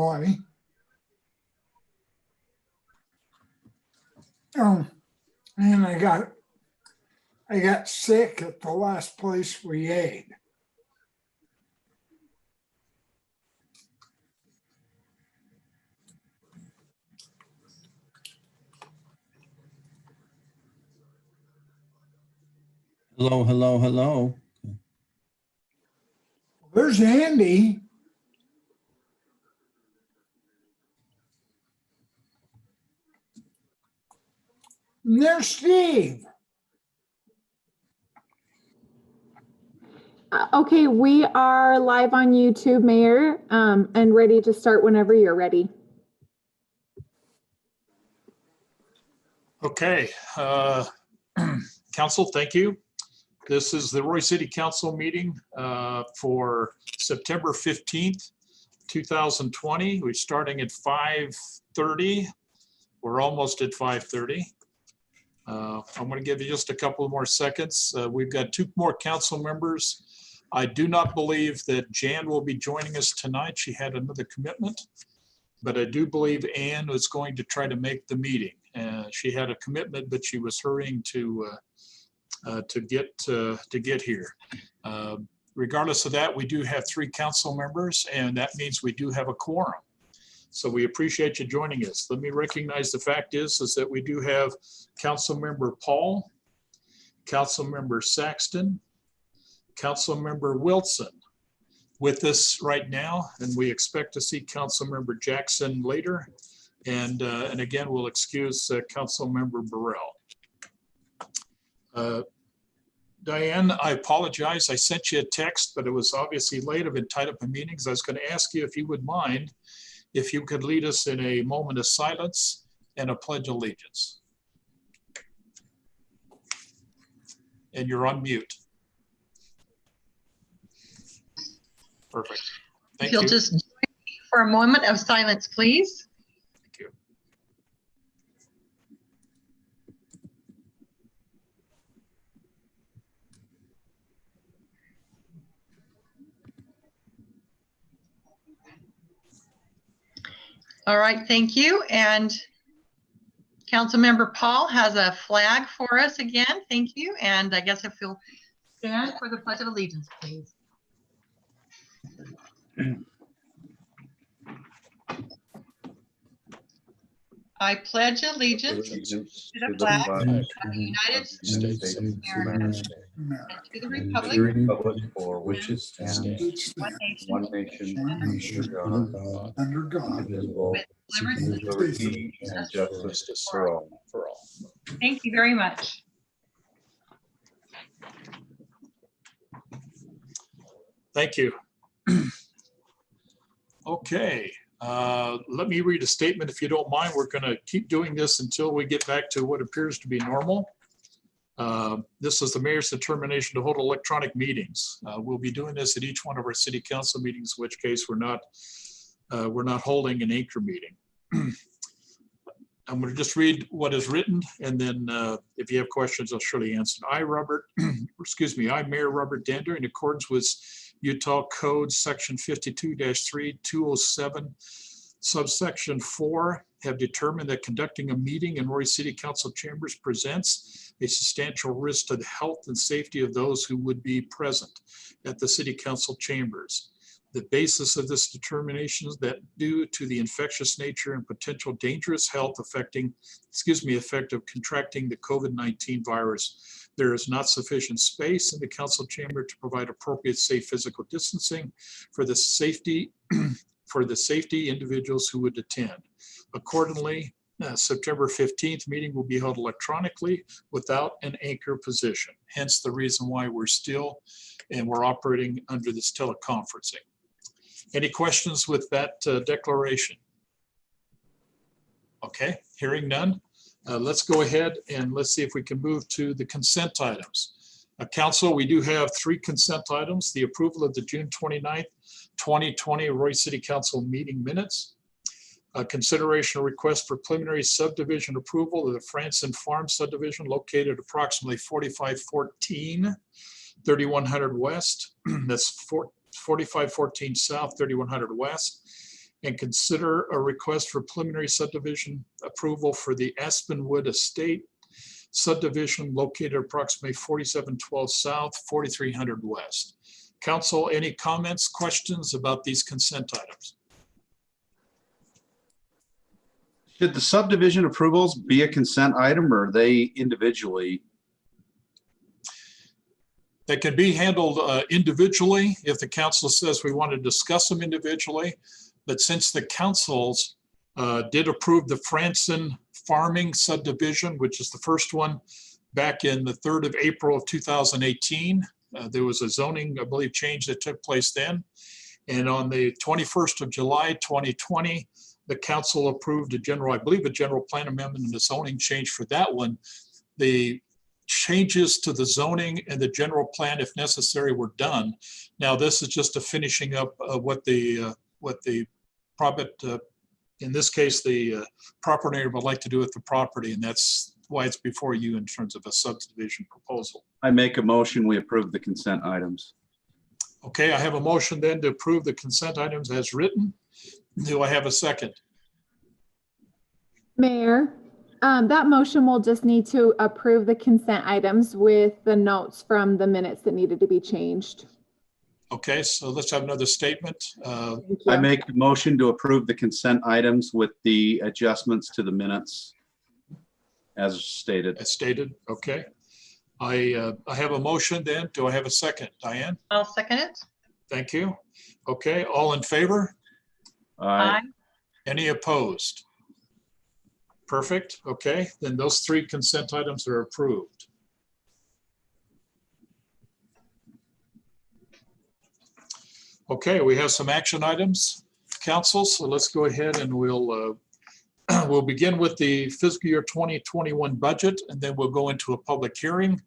everybody. And I got sick at the last place we ate. Hello, hello, hello. There's Andy. And there's Steve. Okay, we are live on YouTube, Mayor, and ready to start whenever you're ready. Okay, Council, thank you. This is the Roy City Council meeting for September 15th, 2020. We're starting at 5:30. We're almost at 5:30. I'm going to give you just a couple more seconds. We've got two more council members. I do not believe that Jan will be joining us tonight. She had another commitment, but I do believe Ann was going to try to make the meeting. She had a commitment, but she was hurrying to get here. Regardless of that, we do have three council members, and that means we do have a quorum. So we appreciate you joining us. Let me recognize the fact is that we do have Council Member Paul, Council Member Saxton, Council Member Wilson with us right now, and we expect to see Council Member Jackson later. And again, we'll excuse Council Member Burrell. Diane, I apologize. I sent you a text, but it was obviously late. I've been tied up in meetings. I was going to ask you if you would mind if you could lead us in a moment of silence and a pledge of allegiance. And you're on mute. Perfect. Thank If you'll you. just join me for a moment of silence, please. Thank you. All right, thank you. And Councilmember Paul has a flag for us again. Thank you. And I guess if you'll stand for the Pledge of Allegiance, please. I pledge allegiance to the flag of the United States of America and to the republic For which it stands, one nation, under God, Under God. indivisible, with liberty. and justice for all. Thank you very much. Thank you. Okay, let me read a statement if you don't mind. We're going to keep doing this until we get back to what appears to be normal. This is the mayor's determination to hold electronic meetings. We'll be doing this at each one of our city council meetings, in which case we're not holding an anchor meeting. I'm going to just read what is written, and then if you have questions, I'll surely answer. I, Mayor Robert Dender, in accordance with Utah Code Section 52-3207, subsection 4, have determined that conducting a meeting in Roy City Council chambers presents a substantial risk to the health and safety of those who would be present at the City Council chambers. The basis of this determination is that due to the infectious nature and potential dangerous health effect of contracting the COVID-19 virus, there is not sufficient space in the council chamber to provide appropriate safe physical distancing for the safety individuals who would attend. Accordingly, September 15th meeting will be held electronically without an anchor position. Hence the reason why we're operating under this teleconferencing. Any questions with that declaration? Okay, hearing none. Let's go ahead and let's see if we can move to the consent items. Council, we do have three consent items: the approval of the June 29th, 2020 Roy City Council meeting minutes, consideration of request for preliminary subdivision approval of the Franson Farm subdivision located approximately 4514 3100 West. That's 4514 South, 3100 West. and consider a request for preliminary subdivision approval for the Aspenwood Estate subdivision located approximately 4712 South, 4300 West. Council, any comments, questions about these consent items? Should the subdivision approvals be a consent item or are they individually? They can be handled individually if the council says we want to discuss them individually. But since the councils did approve the Franson Farming subdivision, which is the first one back in the 3rd of April of 2018, there was a zoning, I believe, change that took place then. And on the 21st of July, 2020, the council approved a general, I believe, a general plan amendment and a zoning change for that one. The changes to the zoning and the general plan, if necessary, were done. Now, this is just a finishing up what the in this case, the property owner would like to do with the property, and that's why it's before you in terms of a subdivision proposal. I make a motion, we approve the consent items. Okay, I have a motion then to approve the consent items as written. Do I have a second? Mayor, that motion will just need to approve the consent items with the notes from the minutes that needed to be changed. Okay, so let's have another statement. Thank you. I make a motion to approve the consent items with the adjustments to the minutes as stated. As stated, okay. I have a motion then. Do I have a second? Diane? I'll second it. Thank you. Okay, all in favor? Aye. Any opposed? Perfect, okay. Then those 3 consent items are approved. Okay, we have some action items, council, so let's go ahead and we'll begin with the fiscal year 2021 budget, and then we'll go into a public hearing.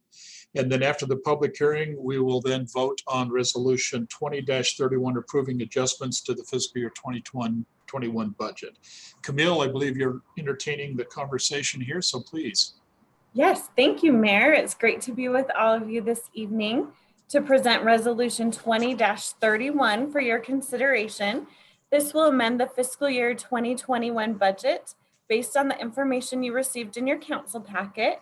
And then after the public hearing, we will then vote on resolution 20-31 approving adjustments to the fiscal year 2021 budget. Camille, I believe you're entertaining the conversation here, so please. Yes, thank you, Mayor. It's great to be with all of you this evening to present Resolution 20-31 for your consideration. This will amend the fiscal year 2021 budget based on the information you received in your council packet,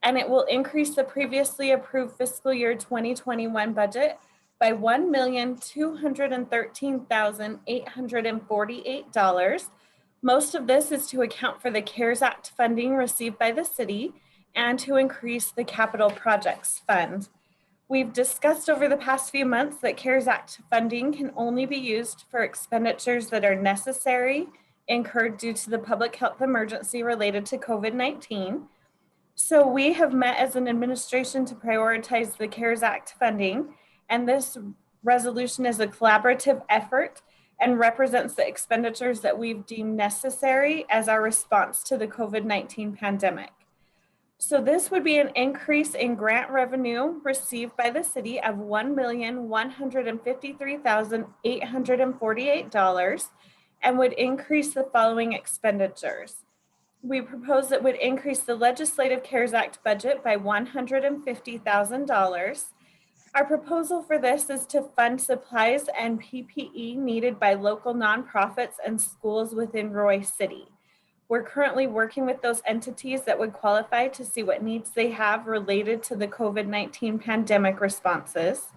and it will increase the previously approved fiscal year 2021 budget by $1,213,848. Most of this is to account for the CARES Act funding received by the city and to increase the capital projects fund. We've discussed over the past few months that CARES Act funding can only be used for expenditures that are necessary, incurred due to the public health emergency related to COVID-19. So we have met as an administration to prioritize the CARES Act funding, and this resolution is a collaborative effort and represents the expenditures that we've deemed necessary as our response to the COVID-19 pandemic. So this would be an increase in grant revenue received by the city of $1,153,848 and would increase the following expenditures. We propose it would increase the legislative CARES Act budget by $150,000. Our proposal for this is to fund supplies and PPE needed by local nonprofits and schools within Roy City. We're currently working with those entities that would qualify to see what needs they have related to the COVID-19 pandemic responses.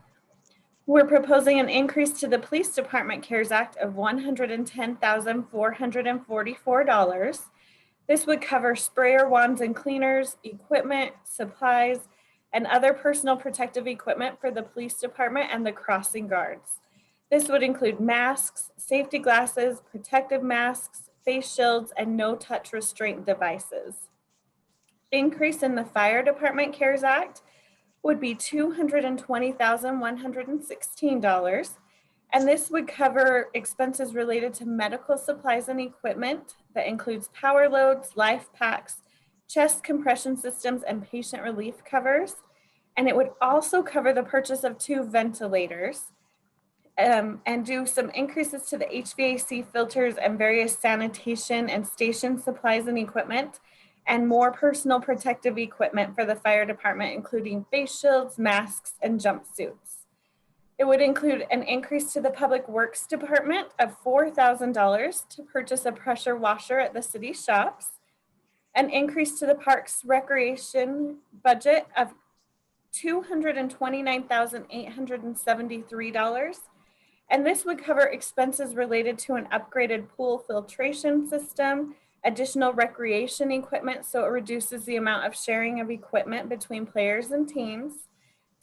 We're proposing an increase to the Police Department CARES Act of $110,444. This would cover sprayer wands and cleaners, equipment, supplies, and other personal protective equipment for the police department and the crossing guards. This would include masks, safety glasses, protective masks, face shields, and no-touch restraint devices. Increase in the Fire Department CARES Act would be $220,116, and this would cover expenses related to medical supplies and equipment that includes power loads, life packs, chest compression systems, and patient relief covers. And it would also cover the purchase of 2 ventilators and do some increases to the HVAC filters and various sanitation and station supplies and equipment, and more personal protective equipment for the fire department, including face shields, masks, and jumpsuits. It would include an increase to the Public Works Department of $4,000 to purchase a pressure washer at the city shops, an increase to the Parks Recreation budget of $229,873. And this would cover expenses related to an upgraded pool filtration system, additional recreation equipment, so it reduces the amount of sharing of equipment between players and teams,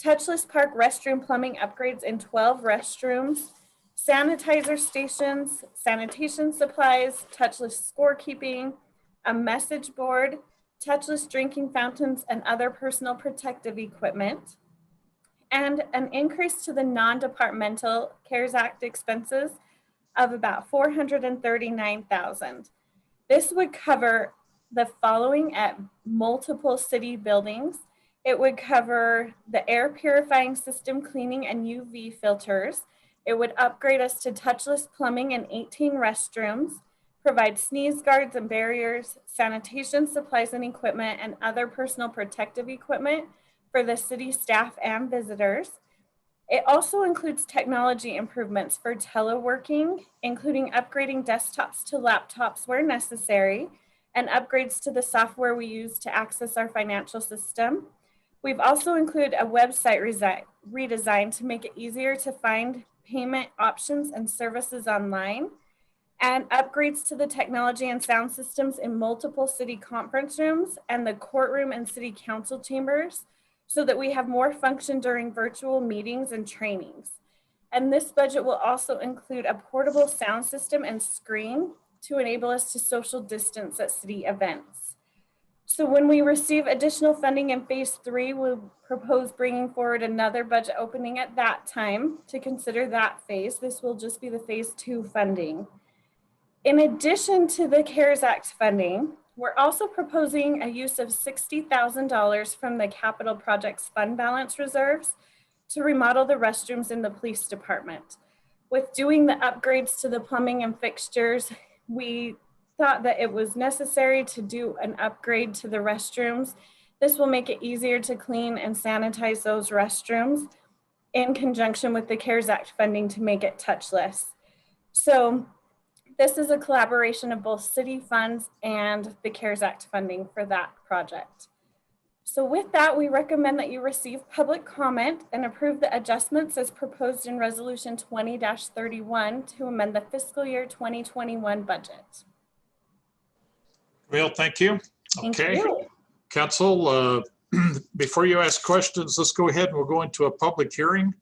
touchless park restroom plumbing upgrades in 12 restrooms, sanitizer stations, sanitation supplies, touchless scorekeeping, a message board, touchless drinking fountains, and other personal protective equipment, and an increase to the non-departmental CARES Act expenses of about $439,000. This would cover the following at multiple city buildings. It would cover the air purifying system cleaning and UV filters. It would upgrade us to touchless plumbing in 18 restrooms, provide sneeze guards and barriers, sanitation supplies and equipment, and other personal protective equipment for the city staff and visitors. It also includes technology improvements for teleworking, including upgrading desktops to laptops where necessary, and upgrades to the software we use to access our financial system. We've also included a website redesign to make it easier to find payment options and services online, and upgrades to the technology and sound systems in multiple city conference rooms and the courtroom and city council chambers so that we have more function during virtual meetings and trainings. And this budget will also include a portable sound system and screen to enable us to social distance at city events. So when we receive additional funding in phase 3, we'll propose bringing forward another budget opening at that time to consider that phase. This will just be the phase 2 funding. In addition to the CARES Act funding, we're also proposing a use of $60,000 from the capital projects fund balance reserves to remodel the restrooms in the police department. With doing the upgrades to the plumbing and fixtures, we thought that it was necessary to do an upgrade to the restrooms. This will make it easier to clean and sanitize those restrooms in conjunction with the CARES Act funding to make it touchless. So this is a collaboration of both city funds and the CARES Act funding for that project. So with that, we recommend that you receive public comment and approve the adjustments as proposed in Resolution 20-31 to amend the fiscal year 2021 budget. Well, thank you. Thank Okay, you. Council, before you ask questions, let's go ahead and we'll go into a public hearing.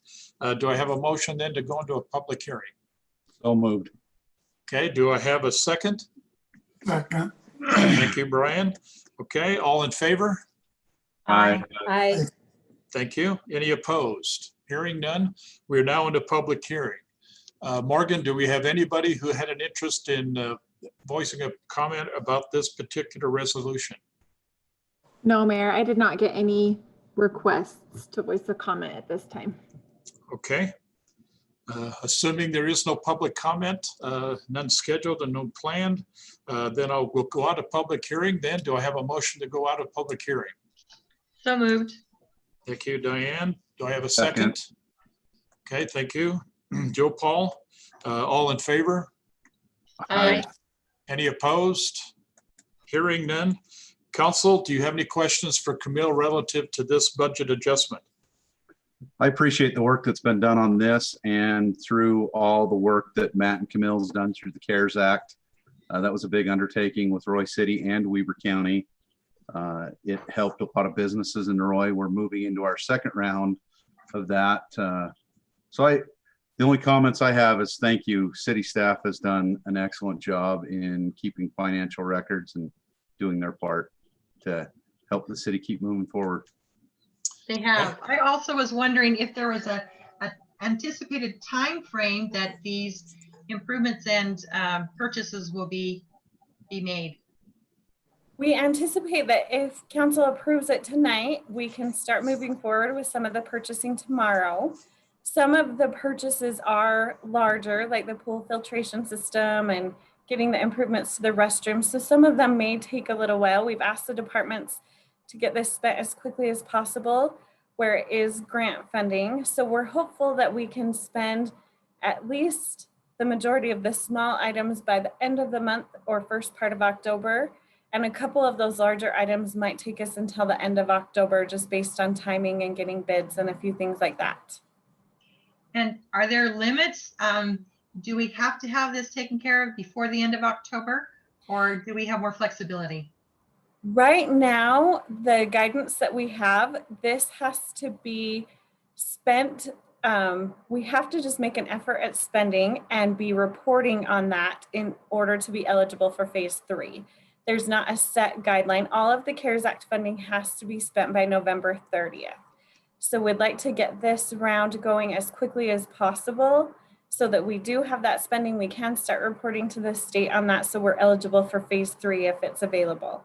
Do I have a motion then to go into a public hearing? So moved. Okay, do I have a second? Second. Thank you, Brian. Okay, all in favor? Aye. Aye. Thank you. Any opposed? Hearing none, we're now into public hearing. Morgan, do we have anybody who had an interest in voicing a comment about this particular resolution? No, Mayor, I did not get any requests to voice a comment at this time. Okay. Assuming there is no public comment, none scheduled and none planned, then we'll go out of public hearing. Then do I have a motion to go out of public hearing? So moved. Thank you, Diane. Do I have a second? Okay, thank you. Joe Paul, all in favor? Aye. Any opposed? Hearing none. Council, do you have any questions for Camille relative to this budget adjustment? I appreciate the work that's been done on this and through all the work that Matt and Camille's done through the CARES Act. That was a big undertaking with Roy City and Weber County. It helped a lot of businesses in Roy. We're moving into our second round of that. The only comments I have is thank you. City staff has done an excellent job in keeping financial records and doing their part to help the city keep moving forward. They have. I also was wondering if there was a anticipated time frame that these improvements and purchases will be made. We anticipate that if council approves it tonight, we can start moving forward with some of the purchasing tomorrow. Some of the purchases are larger, like the pool filtration system and getting the improvements to the restrooms. So some of them may take a little while. We've asked the departments to get this spent as quickly as possible. where it is grant funding. So we're hopeful that we can spend at least the majority of the small items by the end of the month or first part of October. And a couple of those larger items might take us until the end of October, just based on timing and getting bids and a few things like that. And are there limits? Do we have to have this taken care of before the end of October, or do we have more flexibility? Right now, the guidance that we have, this has to be spent. We have to just make an effort at spending and be reporting on that in order to be eligible for phase 3. There's not a set guideline. All of the CARES Act funding has to be spent by November 30th. So we'd like to get this round going as quickly as possible so that we do have that spending. We can start reporting to the state on that, so we're eligible for phase 3 if it's available.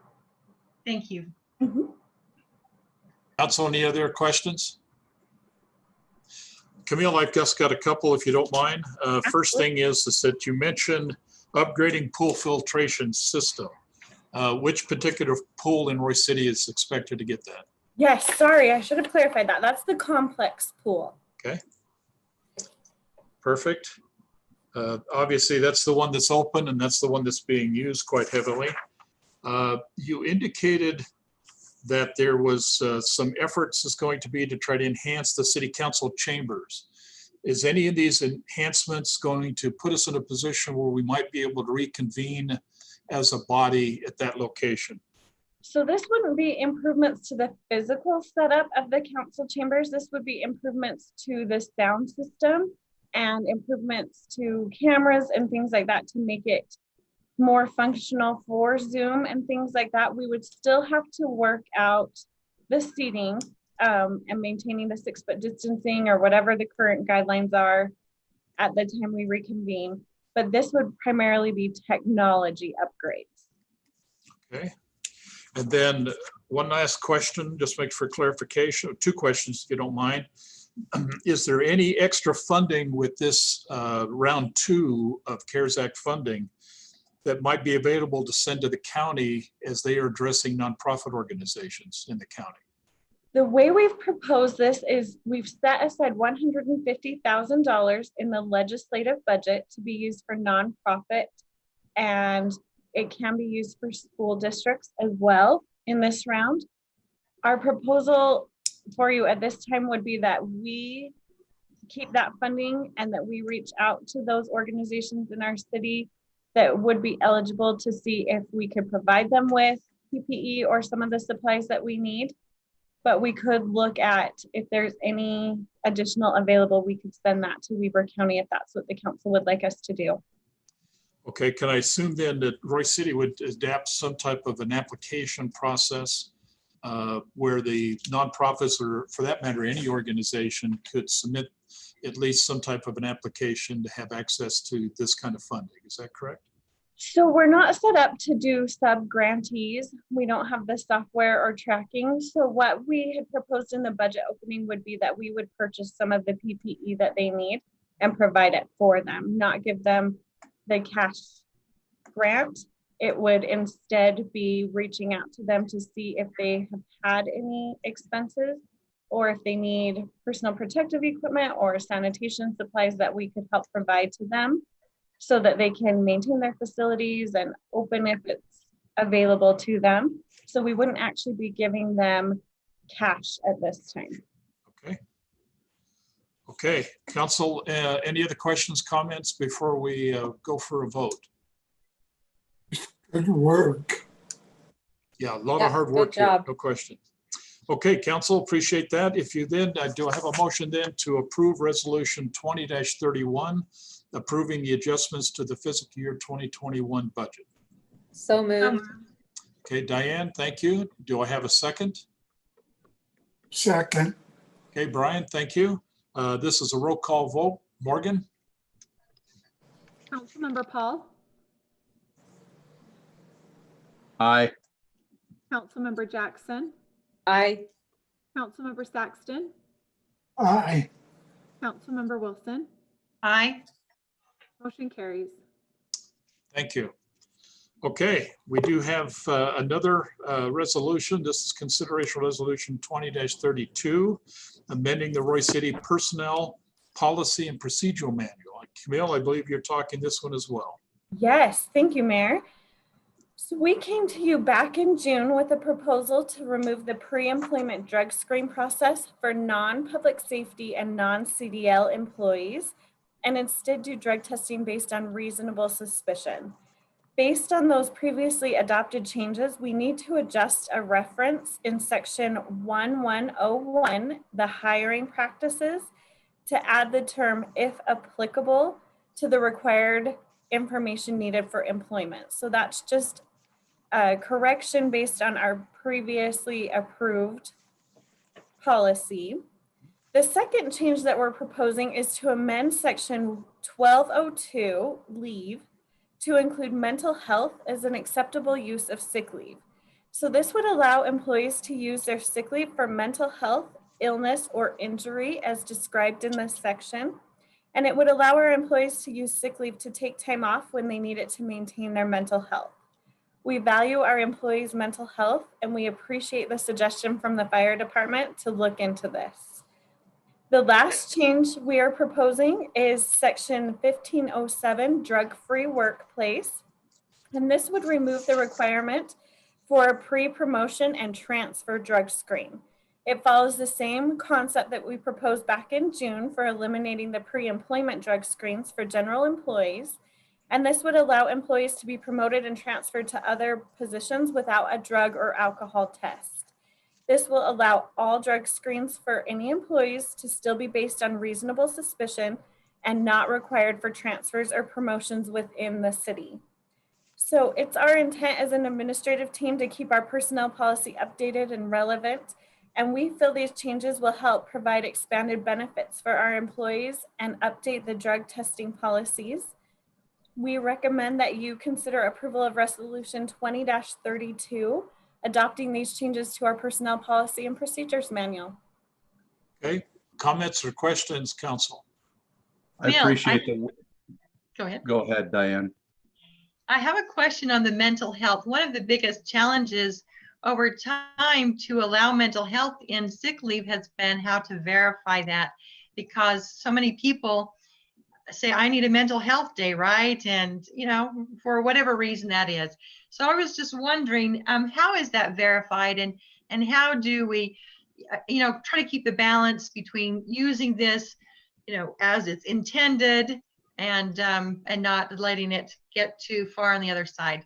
Thank you. Council, any other questions? Camille, I've just got a couple, if you don't mind. First thing is that you mentioned upgrading pool filtration system. Which particular pool in Royce City is expected to get that? Yes, sorry, I should have clarified that. That's the complex pool. Okay. Perfect. Obviously, that's the one that's open and that's the one that's being used quite heavily. You indicated that there was some efforts is going to be to try to enhance the city council chambers. Is any of these enhancements going to put us in a position where we might be able to reconvene as a body at that location? So this wouldn't be improvements to the physical setup of the council chambers. This would be improvements to the sound system and improvements to cameras and things like that to make it more functional for Zoom and things like that. We would still have to work out the seating and maintaining the 6-foot distancing or whatever the current guidelines are at the time we reconvene. But this would primarily be technology upgrades. Okay. And then one last question, just make for clarification, 2 questions if you don't mind. Is there any extra funding with this round 2 of CARES Act funding that might be available to send to the county as they are addressing nonprofit organizations in the county? The way we've proposed this is we've set aside $150,000 in the legislative budget to be used for nonprofit, and it can be used for school districts as well in this round. Our proposal for you at this time would be that we keep that funding and that we reach out to those organizations in our city that would be eligible to see if we could provide them with PPE or some of the supplies that we need. But we could look at if there's any additional available, we could send that to Weber County if that's what the council would like us to do. Okay, can I assume then that Royce City would adapt some type of an application process where the nonprofits, or for that matter, any organization could submit at least some type of an application to have access to this kind of funding? Is that correct? So we're not set up to do sub-grantees. We don't have the software or tracking. So what we had proposed in the budget opening would be that we would purchase some of the PPE that they need and provide it for them, not give them the cash grant. It would instead be reaching out to them to see if they have had any expenses or if they need personal protective equipment or sanitation supplies that we could help provide to them, so that they can maintain their facilities and open if it's available to them. So we wouldn't actually be giving them cash at this time. Okay. Okay, council, any other questions, comments before we go for a vote? Good work. Yeah, a lot Yeah, of hard good work here, job. no question. Okay, council, appreciate that. If you then, do I have a motion then to approve resolution 20-31, approving the adjustments to the fiscal year 2021 budget? So moved. Okay, Diane, thank you. Do I have a second? Second, Okay, Brian, thank you. This is a roll call vote. Morgan? Councilmember Paul, Aye. Councilmember Jackson, Aye. Councilmember Saxton, aye. Councilmember Wilson, Aye. motion carries. Thank you. Okay, we do have another resolution. This is consideration resolution 20-32, amending the Roy City Personnel Policy and Procedural Manual. Camille, I believe you're talking this one as well. Yes, thank you, Mayor. So we came to you back in June with a proposal to remove the pre-employment drug screen process for non-public safety and non-CDL employees, and instead do drug testing based on reasonable suspicion. Based on those previously adopted changes, we need to adjust a reference in section 1101, the hiring practices, to add the term "if applicable" to the required information needed for employment. So that's just a correction based on our previously approved policy. The second change that we're proposing is to amend section 1202, leave, to include mental health as an acceptable use of sick leave. So this would allow employees to use their sick leave for mental health, illness, or injury as described in this section. And it would allow our employees to use sick leave to take time off when they need it to maintain their mental health. We value our employees' mental health, and we appreciate the suggestion from the fire department to look into this. The last change we are proposing is section 1507, drug-free workplace. And this would remove the requirement for a pre-promotion and transfer drug screen. It follows the same concept that we proposed back in June for eliminating the pre-employment drug screens for general employees. And this would allow employees to be promoted and transferred to other positions without a drug or alcohol test. This will allow all drug screens for any employees to still be based on reasonable suspicion and not required for transfers or promotions within the city. So it's our intent as an administrative team to keep our personnel policy updated and relevant. And we feel these changes will help provide expanded benefits for our employees and update the drug testing policies. We recommend that you consider approval of resolution 20-32, adopting these changes to our personnel policy and procedures manual. Okay, comments or questions, council? I Bill, appreciate the, Go ahead. go ahead, Diane. I have a question on the mental health. One of the biggest challenges over time to allow mental health in sick leave has been how to verify that, because so many people say, I need a mental health day, right? And, you know, for whatever reason that is. So I was just wondering, how is that verified, and how do we, you know, try to keep the balance between using this, you know, as it's intended and not letting it get too far on the other side?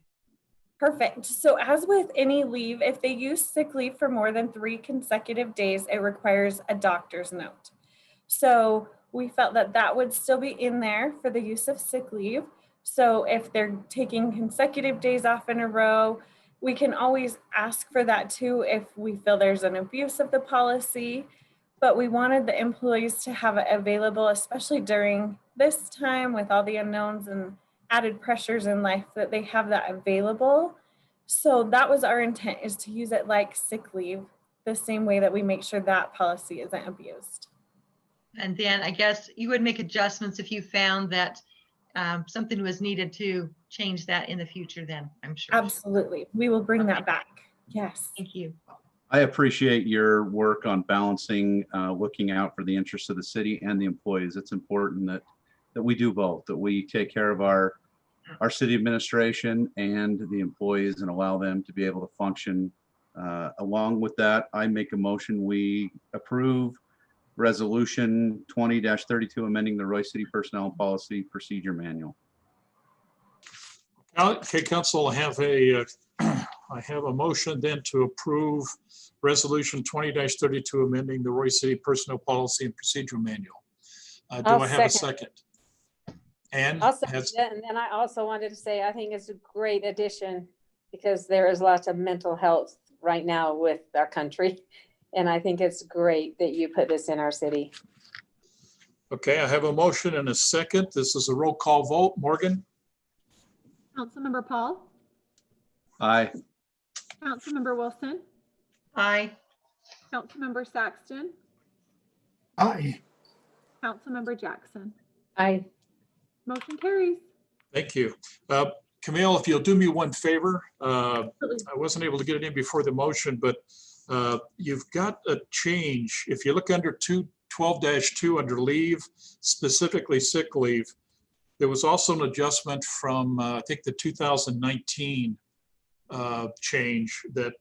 Perfect. So as with any leave, if they use sick leave for more than 3 consecutive days, it requires a doctor's note. So we felt that that would still be in there for the use of sick leave. So if they're taking consecutive days off in a row, we can always ask for that too if we feel there's an abuse of the policy. But we wanted the employees to have it available, especially during this time with all the unknowns and added pressures in life, that they have that available. So that was our intent, is to use it like sick leave, the same way that we make sure that policy isn't abused. And then I guess you would make adjustments if you found that something was needed to change that in the future then, I'm sure. Absolutely. We will bring that back. Yes. Thank you. I appreciate your work on balancing, looking out for the interests of the city and the employees. It's important that we do both, that we take care of our city administration and the employees and allow them to be able to function. Along with that, I make a motion, we approve resolution 20-32, amending the Roy City Personnel Policy Procedure Manual. Okay, council, I have a motion then to approve resolution 20-32, amending the Roy City Personnel Policy and Procedure Manual. Do I'll I have a second. second? And I'll second that. And then I also wanted to say, I think it's a great addition because there is lots of mental health right now with our country. And I think it's great that you put this in our city. okay, I have a motion and a second. This is a roll call vote. Morgan? Councilmember Paul, Aye. Councilmember Wilson, Aye. Councilmember Saxton, Aye. Councilmember Jackson. I Motion carries. Thank you. Camille, if you'll do me one favor, I wasn't able to get it in before the motion, but you've got a change. If you look under 12-2 under leave, specifically sick leave, there was also an adjustment from, I think, the 2019 change that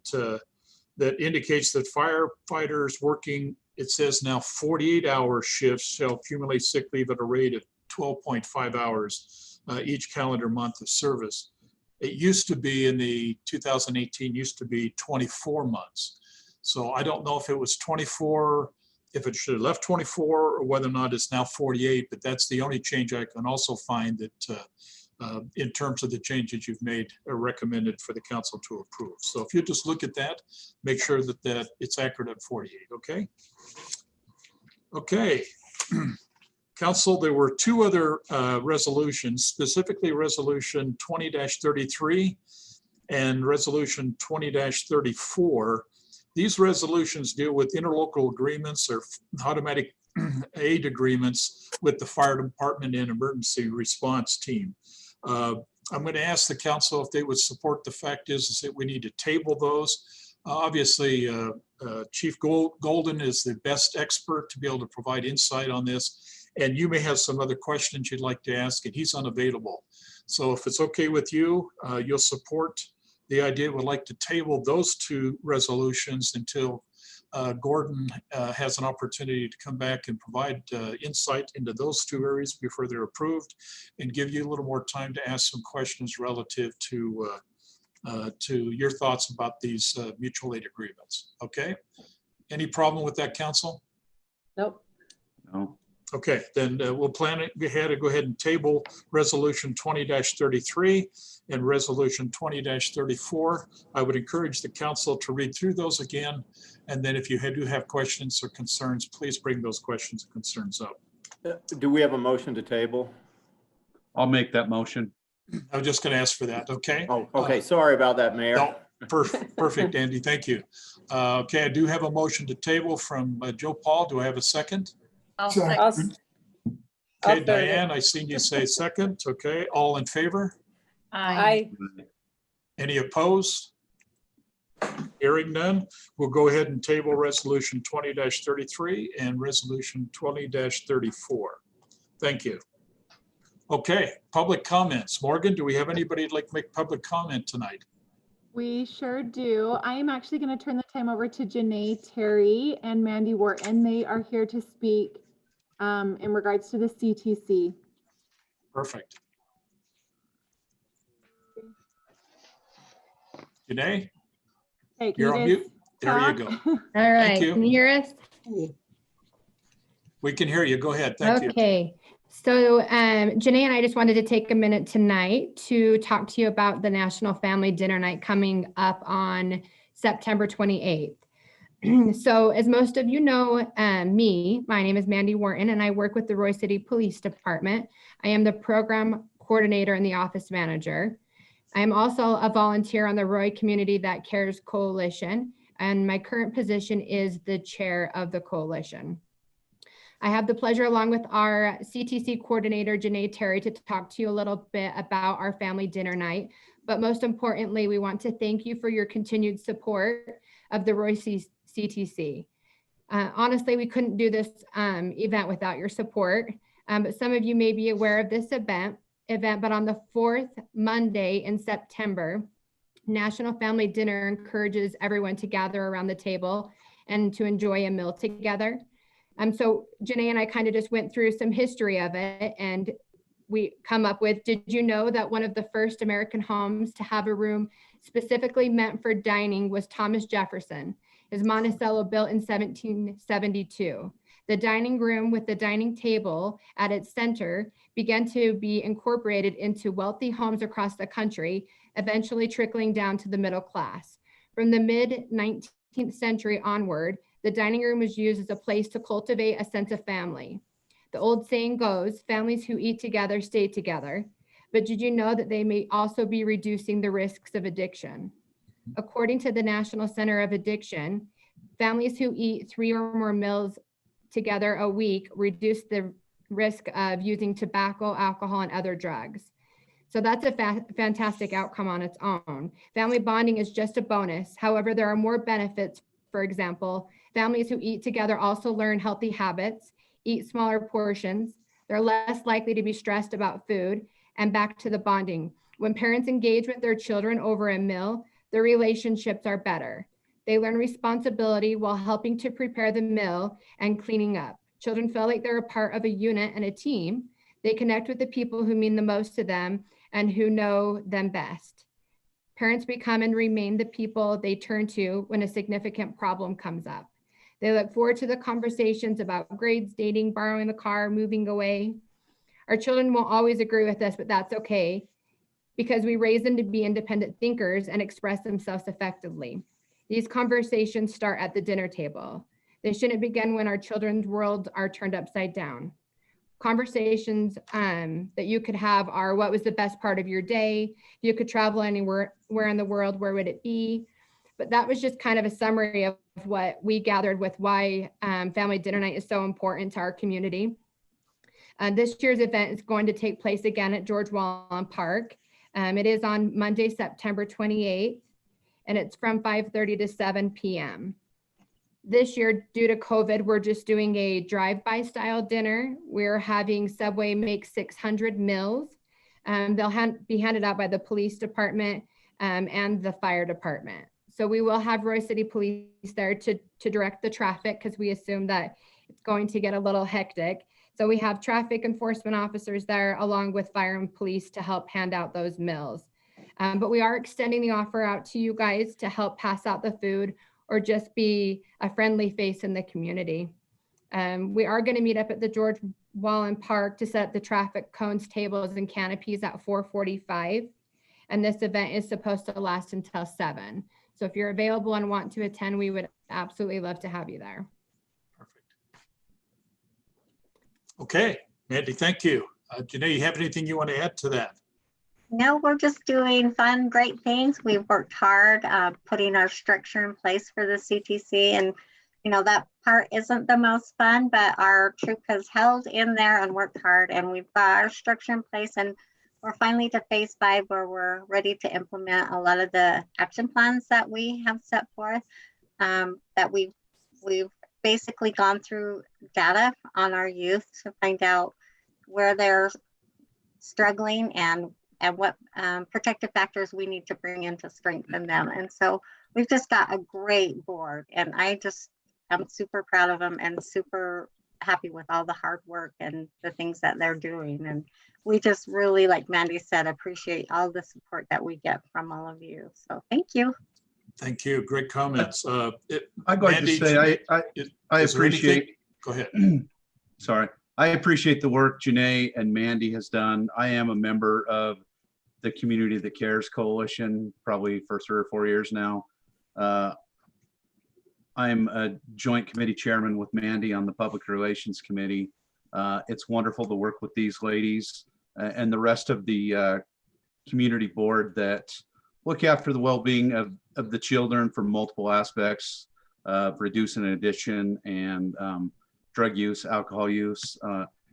indicates that firefighters working, it says now 48-hour shifts shall accumulate sick leave at a rate of 12.5 hours each calendar month of service. It used to be in the 2018 used to be 24 months. So I don't know if it was 24, if it should have left 24, or whether or not it's now 48, but that's the only change I can also find that in terms of the changes you've made are recommended for the council to approve. So if you just look at that, make sure that it's accurate at 48, okay? Okay. Council, there were two other resolutions, specifically Resolution 20-33 and Resolution 20-34. These resolutions deal with interlocal agreements or automatic aid agreements with the fire department and emergency response team. I'm going to ask the council if they would support the fact is that we need to table those. Obviously, Chief Golden is the best expert to be able to provide insight on this. And you may have some other questions you'd like to ask, and he's unavailable. So if it's okay with you, you'll support the idea. Would like to table those two resolutions until Gordon has an opportunity to come back and provide insight into those two areas before they're approved, and give you a little more time to ask some questions relative to your thoughts about these mutual aid agreements. Okay? Any problem with that, council? Nope. No. Okay, then we'll plan it ahead and go ahead and table Resolution 20-33 and Resolution 20-34. I would encourage the council to read through those again. And then if you do have questions or concerns, please bring those questions and concerns up. Do we have a motion to table? I'll make that motion. I was just going to ask for that, okay? Oh, okay. Sorry about that, Mayor. No, perfect, Andy, thank you. Okay, I do have a motion to table from Joe Paul. Do I have a second? I'll So- second. Okay, I'll third it. Diane, I seen you say second. Okay, all in favor? Aye. Any opposed? Hearing none, we'll go ahead and table Resolution 20-33 and Resolution 20-34. Thank you. Okay, public comments. Morgan, do we have anybody who'd like to make public comment tonight? We sure do. I am actually going to turn the time over to Janae Terry and Mandy Wharton. They are here to speak in regards to the CTC. Perfect. Janae, Hey, can you're on you mute. guys There you talk? go. All right, you. can you hear us? We can hear you. Go ahead. Thank you. Okay, so Janae and I just wanted to take a minute tonight to talk to you about the National Family Dinner Night coming up on September 28th. So as most of you know, my name is Mandy Wharton, and I work with the Roy City Police Department. I am the program coordinator and the office manager. I am also a volunteer on the Roy Community That Cares Coalition, and my current position is the chair of the coalition. I have the pleasure, along with our CTC coordinator, Janae Terry, to talk to you a little bit about our family dinner night. But most importantly, we want to thank you for your continued support of the Roy CTC. Honestly, we couldn't do this event without your support. But some of you may be aware of this event, but on the fourth Monday in September, National Family Dinner encourages everyone to gather around the table and to enjoy a meal together. So Janae and I kind of just went through some history of it, and we come up with, did you know that one of the first American homes to have a room specifically meant for dining was Thomas Jefferson? His Monticello, built in 1772. The dining room with the dining table at its center began to be incorporated into wealthy homes across the country, eventually trickling down to the middle class. From the mid-19th century onward, the dining room was used as a place to cultivate a sense of family. The old saying goes, families who eat together stay together. But did you know that they may also be reducing the risks of addiction? According to the National Center of Addiction, families who eat 3 or more meals together a week reduce the risk of using tobacco, alcohol, and other drugs. So that's a fantastic outcome on its own. Family bonding is just a bonus. However, there are more benefits. For example, families who eat together also learn healthy habits, eat smaller portions. They're less likely to be stressed about food. And back to the bonding. When parents engage with their children over a meal, their relationships are better. They learn responsibility while helping to prepare the meal and cleaning up. Children feel like they're a part of a unit and a team. They connect with the people who mean the most to them and who know them best. Parents become and remain the people they turn to when a significant problem comes up. They look forward to the conversations about grades, dating, borrowing the car, moving away. Our children won't always agree with us, but that's okay, because we raise them to be independent thinkers and express themselves effectively. These conversations start at the dinner table. They shouldn't begin when our children's worlds are turned upside down. Conversations that you could have are, what was the best part of your day? If you could travel anywhere in the world, where would it be? But that was just kind of a summary of what we gathered with why Family Dinner Night is so important to our community. This year's event is going to take place again at George Wallen Park. It is on Monday, September 28th, and it's from 5:30 to 7 p.m. This year, due to COVID, we're just doing a drive-by style dinner. We're having Subway make 600 meals. They'll be handed out by the police department and the fire department. So we will have Royse City Police there to direct the traffic, because we assume that it's going to get a little hectic. So we have traffic enforcement officers there along with fire and police to help hand out those meals. But we are extending the offer out to you guys to help pass out the food or just be a friendly face in the community. We are going to meet up at the George Wallen Park to set up the traffic cones, tables, and canopies at 4:45. And this event is supposed to last until 7. So if you're available and want to attend, we would absolutely love to have you there. Perfect. Okay, Mandy, thank you. Janae, you have anything you want to add to that? No, we're just doing fun, great things. We've worked hard putting our structure in place for the CTC, and that part isn't the most fun, but our troop has held in there and worked hard, and we've got our structure in place, and we're finally to phase 5 where we're ready to implement a lot of the action plans that we have set forth. That we've basically gone through data on our youth to find out where they're struggling and what protective factors we need to bring in to strengthen them. And so we've just got a great board, and I'm super proud of them and super happy with all the hard work and the things that they're doing. And we just really, like Mandy said, appreciate all the support that we get from all of you. So thank you. Thank you. Great comments. I'd like Mandy, to say I is there appreciate. anything- Go ahead. Sorry. I appreciate the work Janae and Mandy has done. I am a member of the Community That Cares Coalition, probably for 3 or 4 years now. I'm a joint committee chairman with Mandy on the Public Relations Committee. It's wonderful to work with these ladies and the rest of the community board that look after the well-being of the children from multiple aspects of reducing addiction and drug use, alcohol use.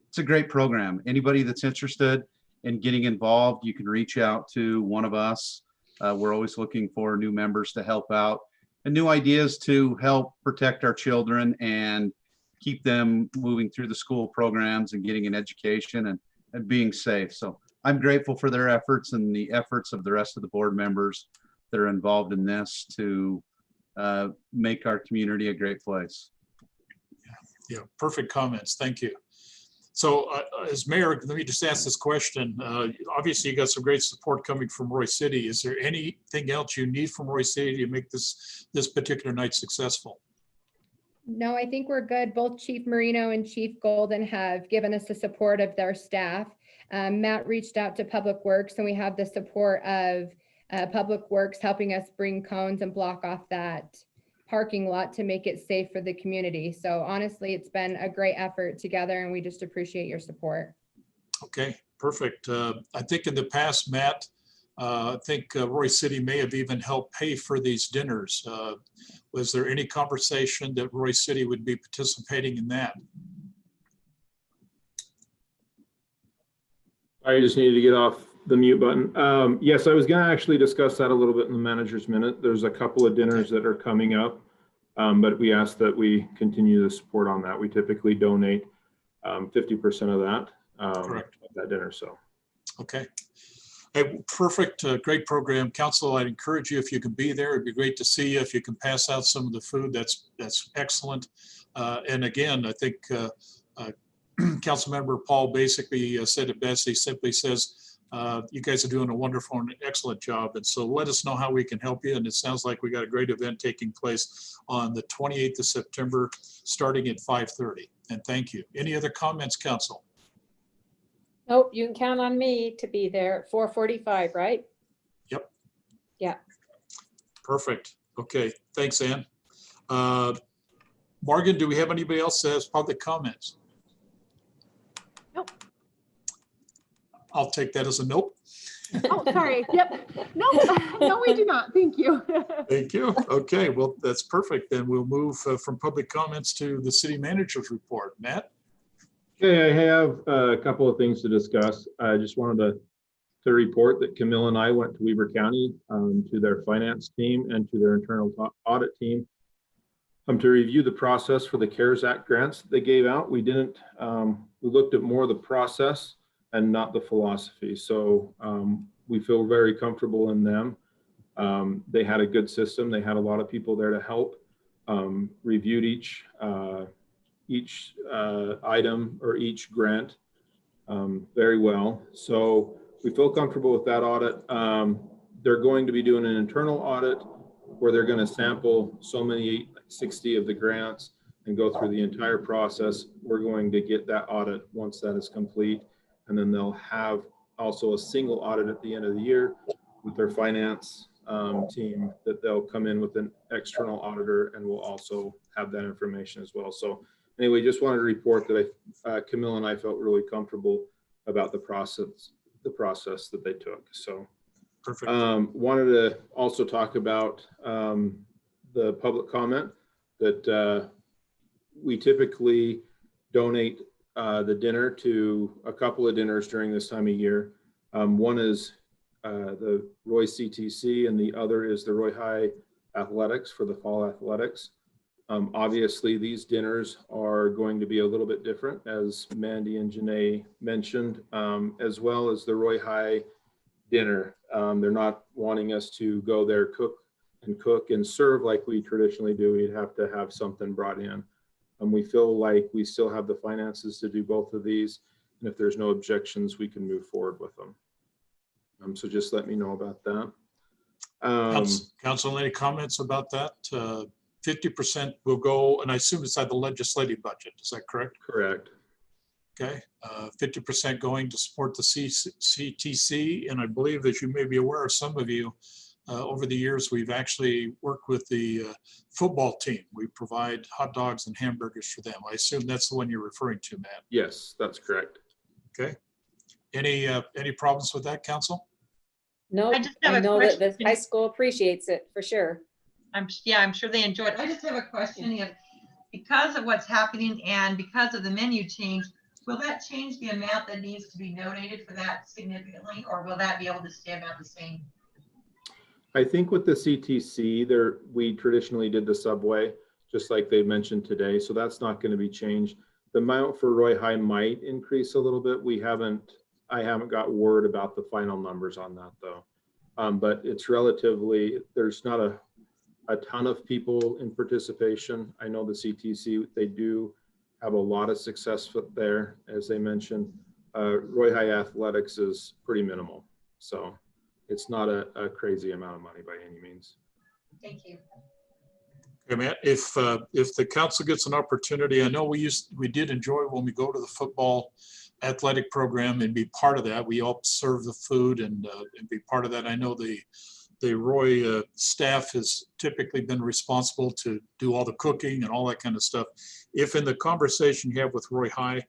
It's a great program. Anybody that's interested in getting involved, you can reach out to one of us. We're always looking for new members to help out and new ideas to help protect our children and keep them moving through the school programs and getting an education and being safe. So I'm grateful for their efforts and the efforts of the rest of the board members that are involved in this to make our community a great place. Yeah, perfect comments. Thank you. So as mayor, let me just ask this question. Obviously, you got some great support coming from Royse City. Is there anything else you need from Royse City to make this particular night successful? No, I think we're good. Both Chief Marino and Chief Golden have given us the support of their staff. Matt reached out to Public Works, and we have the support of Public Works helping us bring cones and block off that parking lot to make it safe for the community. So honestly, it's been a great effort together, and we just appreciate your support. Okay, perfect. I think in the past, Matt, I think Royse City may have even helped pay for these dinners. Was there any conversation that Royse City would be participating in that? I just needed to get off The mute button. Yes, I was going to actually discuss that a little bit in the manager's minute. There's a couple of dinners that are coming up, but we ask that we continue the support on that. We typically donate 50% of that, Correct. of that dinner. So, Okay. Hey, perfect, great program. Council, I'd encourage you if you can be there. It'd be great to see you. If you can pass out some of the food, that's excellent. And again, I think Councilmember Paul basically said it best. He simply says, you guys are doing a wonderful and excellent job. And so let us know how we can help you. And it sounds like we got a great event taking place on the 28th of September, starting at 5:30. And thank you. Any other comments, Council? Nope, you can count on me to be there at 4:45, right? Yep. Yeah. Perfect. Okay, thanks, Ann. Morgan, do we have anybody else that has public comments? Nope. I'll take that as a nope. Oh, sorry. Yep. No, no, we do not. Thank you. Thank you. Okay, well, that's perfect. Then we'll move from public comments to the city manager's report. Matt? okay, I have a couple of things to discuss. I just wanted to report that Camille and I went to Weber County to their finance team and to their internal audit team to review the process for the CARES Act grants that they gave out. We didn't, we looked at more of the process and not the philosophy. So we feel very comfortable in them. They had a good system. They had a lot of people there to help, reviewed each item or each grant very well. So we feel comfortable with that audit. They're going to be doing an internal audit where they're going to sample so many 60 of the grants and go through the entire process. We're going to get that audit once that is complete. And then they'll have also a single audit at the end of the year with their finance team that they'll come in with an external auditor, and we'll also have that information as well. So anyway, just wanted to report that Camille and I felt really comfortable about the process that they took. So Perfect. wanted to also talk about the public comment that we typically donate the dinner to a couple of dinners during this time of year. One is the Roy CTC and the other is the Roy High Athletics for the fall athletics. Obviously, these dinners are going to be a little bit different, as Mandy and Janae mentioned, as well as the Roy High dinner. They're not wanting us to go there, cook and serve like we traditionally do. We'd have to have something brought in. We feel like we still have the finances to do both of these. And if there's no objections, we can move forward with them. So just let me know about that. Council, any comments about that? 50% will go, and I assume it's at the legislative budget. Is that correct? Correct. Okay, 50% going to support the CTC. And I believe, as you may be aware of, some of you, over the years, we've actually worked with the football team. We provide hot dogs and hamburgers for them. I assume that's the one you're referring to, Matt. Yes, that's correct. Okay. Any problems with that, Council? No, I just have I a know that the question. high school appreciates it for sure. I'm sure they enjoy it. I just have a question. If, because of what's happening and because of the menu change, will that change the amount that needs to be donated for that significantly, or will that be able to stay about the same? I think with the CTC, we traditionally did the Subway, just like they mentioned today. So that's not going to be changed. The amount for Roy High might increase a little bit. I haven't got word about the final numbers on that though. But it's relatively, there's not a ton of people in participation. I know the CTC, they do have a lot of success there, as they mentioned. Roy High Athletics is pretty minimal. So it's not a crazy amount of money by any means. Thank you. Okay, Matt, if the council gets an opportunity, I know we did enjoy when we go to the football athletic program and be part of that. We all serve the food and be part of that. I know the Roy staff has typically been responsible to do all the cooking and all that kind of stuff. If in the conversation you have with Roy High,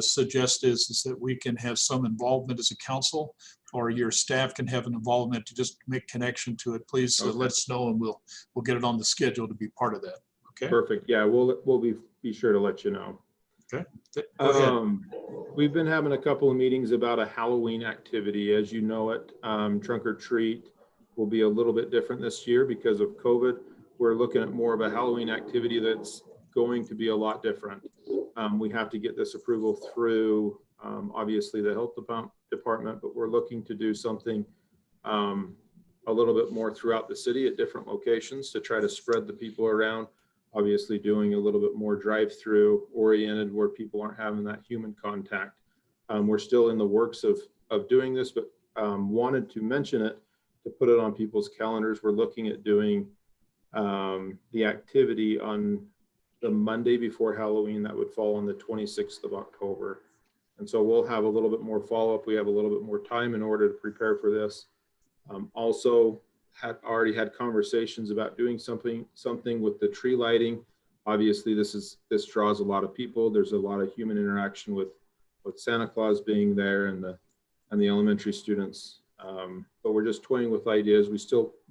suggest is that we can have some involvement as a council, or your staff can have an involvement to just make connection to it. Please Okay. let us know, and we'll get it on the schedule to be part of that. Okay. Perfect. Yeah, we'll be sure to let you know. Go ahead. We've been having a couple of meetings about a Halloween activity. As you know it, trunk or treat will be a little bit different this year because of COVID. We're looking at more of a Halloween activity that's going to be a lot different. We have to get this approval through, obviously, the health department, but we're looking to do something a little bit more throughout the city at different locations to try to spread the people around. Obviously doing a little bit more drive-through oriented where people aren't having that human contact. We're still in the works of doing this, but wanted to mention it to put it on people's calendars. We're looking at doing the activity on the Monday before Halloween. That would fall on the 26th of October. And so we'll have a little bit more follow-up. We have a little bit more time in order to prepare for this. Also had already had conversations about doing something with the tree lighting. Obviously this draws a lot of people. There's a lot of human interaction with Santa Claus being there and the elementary students. But we're just toying with ideas.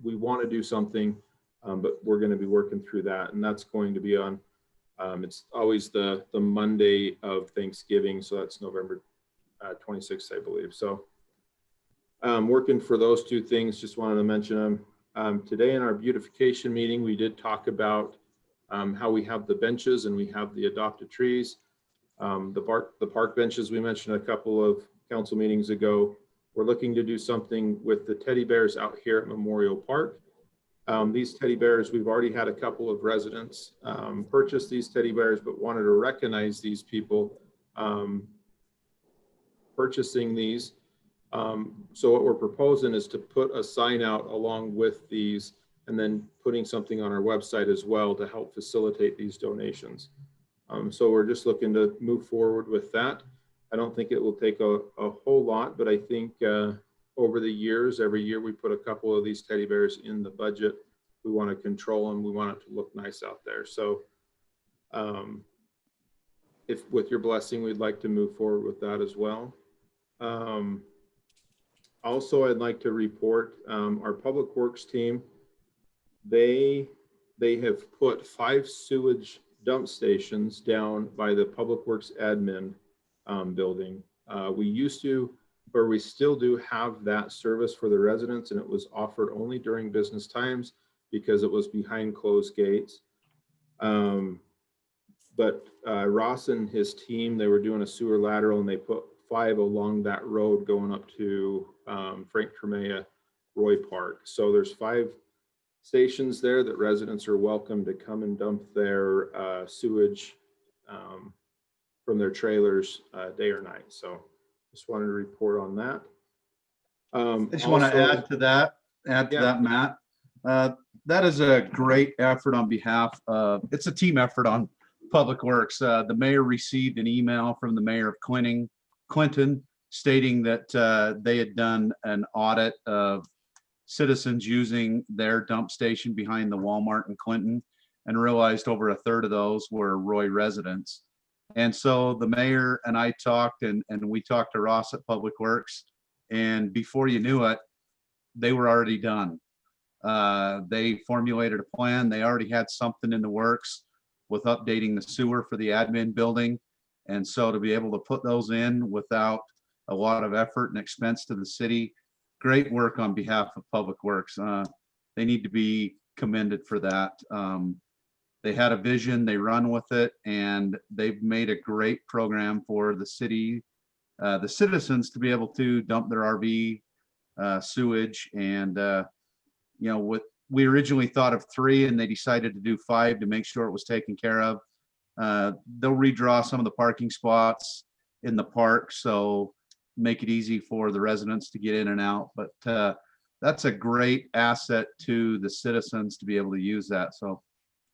We want to do something, but we're going to be working through that. And that's going to be on, it's always the Monday of Thanksgiving. So that's November 26th, I believe. So working for those two things, just wanted to mention them. Today in our beautification meeting, we did talk about how we have the benches and we have the adopted trees. The park benches we mentioned a couple of council meetings ago. We're looking to do something with the teddy bears out here at Memorial Park. These teddy bears, we've already had a couple of residents purchase these teddy bears, but wanted to recognize these people purchasing these. So what we're proposing is to put a sign out along with these and then putting something on our website as well to help facilitate these donations. So we're just looking to move forward with that. I don't think it will take a whole lot, but I think over the years, every year we put a couple of these teddy bears in the budget. We want to control them. We want it to look nice out there. So if with your blessing, we'd like to move forward with that as well. Also, I'd like to report our Public Works team. They have put 5 sewage dump stations down by the Public Works admin building. We used to, or we still do have that service for the residents, and it was offered only during business times because it was behind closed gates. But Ross and his team, they were doing a sewer lateral and they put 5 along that road going up to Frank Tremea Roy Park. So there's 5 stations there that residents are welcome to come and dump their sewage from their trailers day or night. So just wanted to report on that. I just want to add to that, Matt. That is a great effort on behalf of, it's a team effort on Public Works. The mayor received an email from the mayor of Clinton stating that they had done an audit of citizens using their dump station behind the Walmart in Clinton and realized over 1/3 of those were Roy residents. And so the mayor and I talked and we talked to Ross at Public Works, and before you knew it, they were already done. They formulated a plan. They already had something in the works with updating the sewer for the admin building. And so to be able to put those in without a lot of effort and expense to the city, great work on behalf of Public Works. They need to be commended for that. They had a vision, they run with it, and they've made a great program for the city, the citizens to be able to dump their RV sewage. And, you know, we originally thought of 3 and they decided to do 5 to make sure it was taken care of. They'll redraw some of the parking spots in the park, so make it easy for the residents to get in and out. But that's a great asset to the citizens to be able to use that. So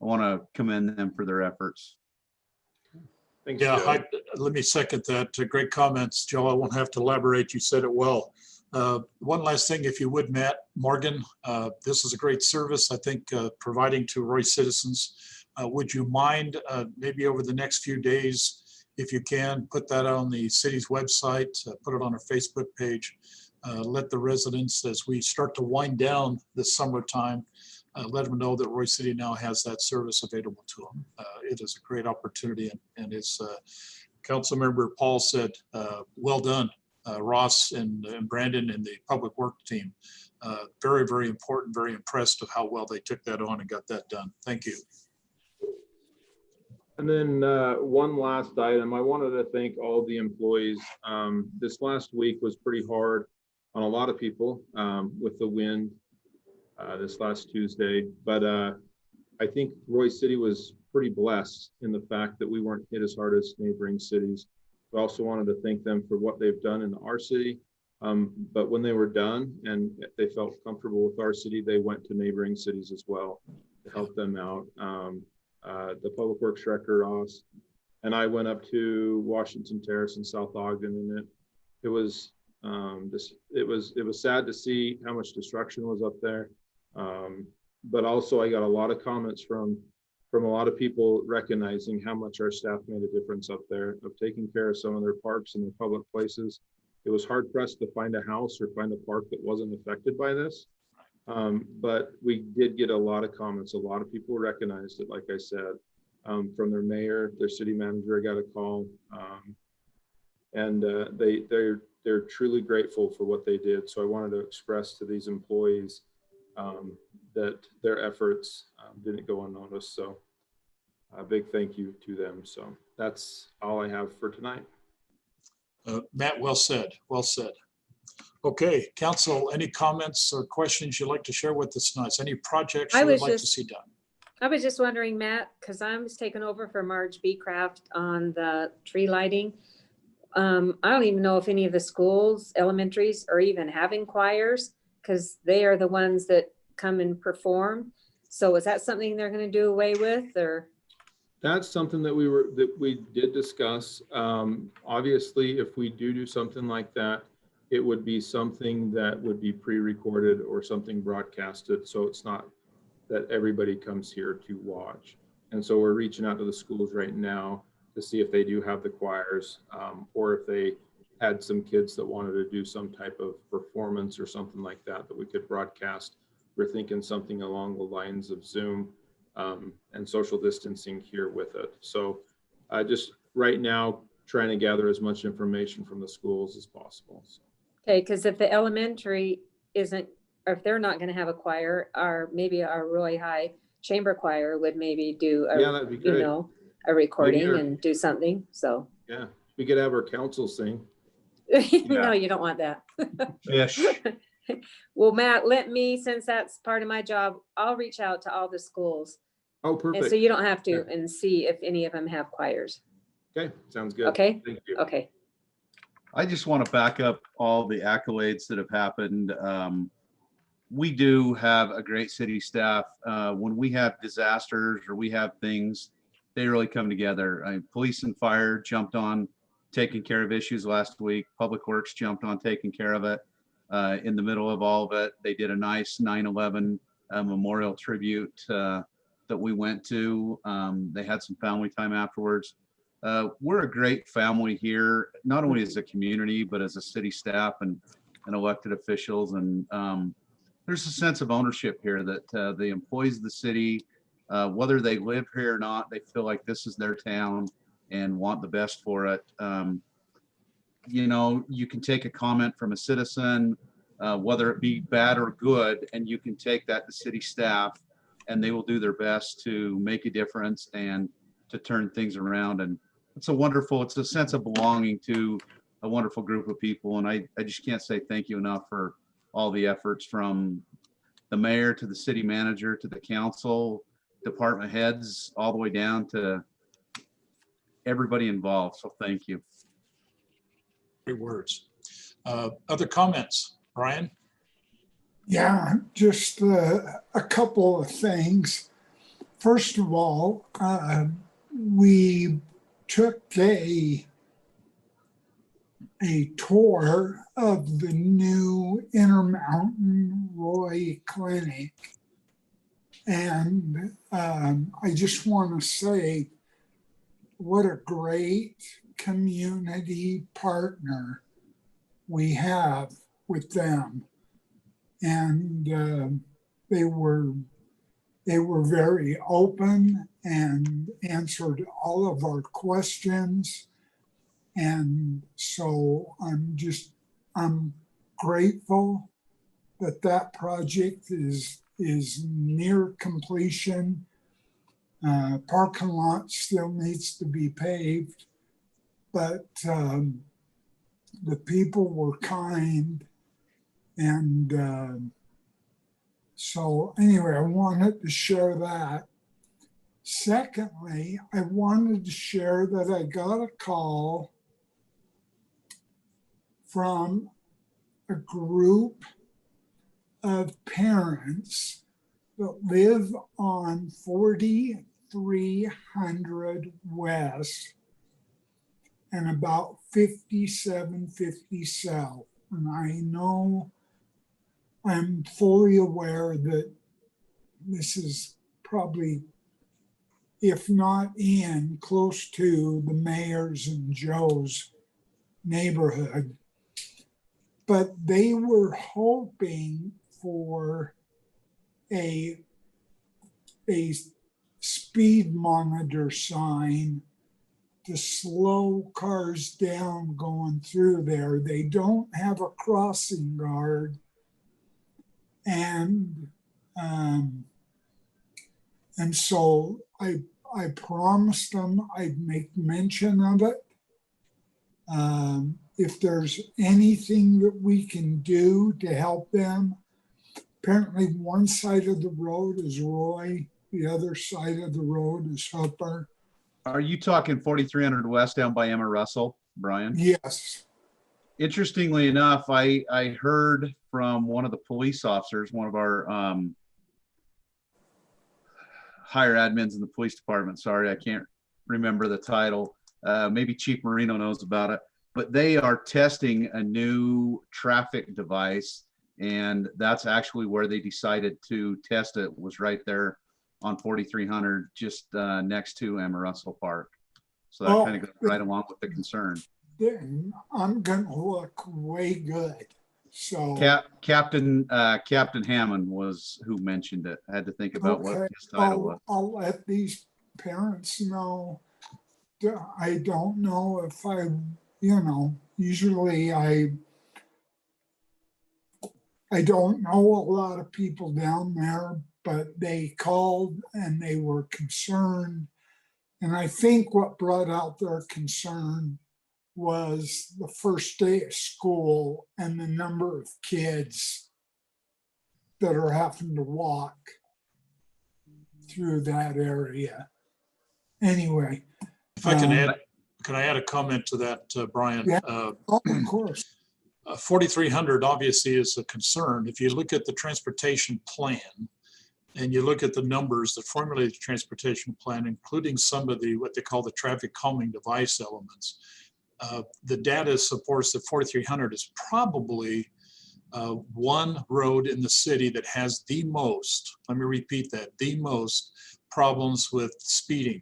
I want to commend them for their efforts. Thanks, Yeah, Joe. let me second that. Great comments, Joe. I won't have to elaborate. You said it well. One last thing, if you would, Matt Morgan, this is a great service, I think, providing to Roy citizens. Would you mind maybe over the next few days, if you can, put that on the city's website, put it on our Facebook page, let the residents, as we start to wind down this summertime, let them know that Roy City now has that service available to them. It is a great opportunity, and as Councilmember Paul said, well done, Ross and Brandon and the public work team. Very, very important, very impressed of how well they took that on and got that done. Thank you. And then one last item, I wanted to thank all the employees. This last week was pretty hard on a lot of people with the wind this last Tuesday, but I think Roy City was pretty blessed in the fact that we weren't hit as hard as neighboring cities. I also wanted to thank them for what they've done in our city. But when they were done and they felt comfortable with our city, they went to neighboring cities as well to help them out. The Public Works Director, Ross, and I went up to Washington Terrace in South Ogden, and it was sad to see how much destruction was up there. But also I got a lot of comments from a lot of people recognizing how much our staff made a difference up there of taking care of some of their parks and their public places. It was hard pressed to find a house or find a park that wasn't affected by this. But we did get a lot of comments. A lot of people recognized it, like I said, from their mayor, their city manager. I got a call, and they're truly grateful for what they did. So I wanted to express to these employees that their efforts didn't go unnoticed. So a big thank you to them. So that's all I have for tonight. Matt, well said, well said. Okay, council, any comments or questions you'd like to share with us tonight? Any projects you would like to see done? I was just wondering, Matt, because I was taking over for Marge Beecraft on the tree lighting. I don't even know if any of the schools, elementaries, are even having choirs, because they are the ones that come and perform. So is that something they're going to do away with, or? That's something that we did discuss. Obviously, if we do something like that, it would be something that would be pre-recorded or something broadcasted. So it's not that everybody comes here to watch. And so we're reaching out to the schools right now to see if they do have the choirs, or if they had some kids that wanted to do some type of performance or something like that, that we could broadcast. We're thinking something along the lines of Zoom and social distancing here with it. So just right now, trying to gather as much information from the schools as possible. Okay, because if the elementary isn't, or if they're not going to have a choir, or maybe our Roy High Chamber Choir would maybe do a, that'd be great. you know, a recording and do something. So yeah, we could have our council sing. No, you don't want that. Yes. Well, Matt, let me, since that's part of my job, I'll reach out to all the schools. Oh, perfect. And so you don't have to, and see if any of them have choirs. Okay, sounds good. Okay. Thank you. Okay. I just want to back up all the accolades that have happened. We do have a great city staff. When we have disasters or we have things, they really come together. Police and fire jumped on taking care of issues last week. Public Works jumped on taking care of it. In the middle of all of it, they did a nice 9/11 memorial tribute that we went to. They had some family time afterwards. We're a great family here, not only as a community, but as a city staff and elected officials. And there's a sense of ownership here that the employees of the city, whether they live here or not, they feel like this is their town and want the best for it. You know, you can take a comment from a citizen, whether it be bad or good, and you can take that to city staff and they will do their best to make a difference and to turn things around. And it's a sense of belonging to a wonderful group of people. And I just can't say thank you enough for all the efforts from the mayor to the city manager to the council, department heads, all the way down to everybody involved. So thank you. Great words. Other comments, Brian? Yeah, just a couple of things. First of all, we took a tour of the new Intermountain Roy Clinic. And I just want to say what a great community partner we have with them. And they were They were very open and answered all of our questions. And so I'm grateful that that project is near completion. Parking lot still needs to be paved, but the people were kind. And so anyway, I wanted to share that. Secondly, I wanted to share that I got a call from a group of parents that live on 4300 West and about 5750 South. And I know I'm fully aware that this is probably, if not in, close to the mayor's and Joe's neighborhood. But they were hoping for a speed monitor sign to slow cars down going through there. They don't have a crossing guard. And so I promised them I'd make mention of it. If there's anything that we can do to help them. Apparently one side of the road is Roy, the other side of the road is Hooper. Are you talking 4300 West down by Emma Russell, Brian? Yes. Interestingly enough, I heard from one of the police officers, one of our higher admins in the police department. Sorry, I can't remember the title. Maybe Chief Marino knows about it, but they are testing a new traffic device, and that's actually where they decided to test it, was right there on 4300, just next to Emma Russell Park. So that kind of goes right along with the concern. Then I'm gonna look way good. So Captain Hammond was who mentioned it. I had to think about what his title was. I'll let these parents know. I don't know if usually I don't know a lot of people down there, but they called and they were concerned. And I think what brought out their concern was the first day of school and the number of kids that are having to walk through that area. Anyway. If I can add, can I add a comment to that, Brian? Yeah, of course. 4300 obviously is a concern. If you look at the transportation plan and you look at the numbers that formulate the transportation plan, including some of the what they call the traffic calming device elements, the data supports that 4300 is probably one road in the city that has the most, let me repeat that, the most problems with speeding,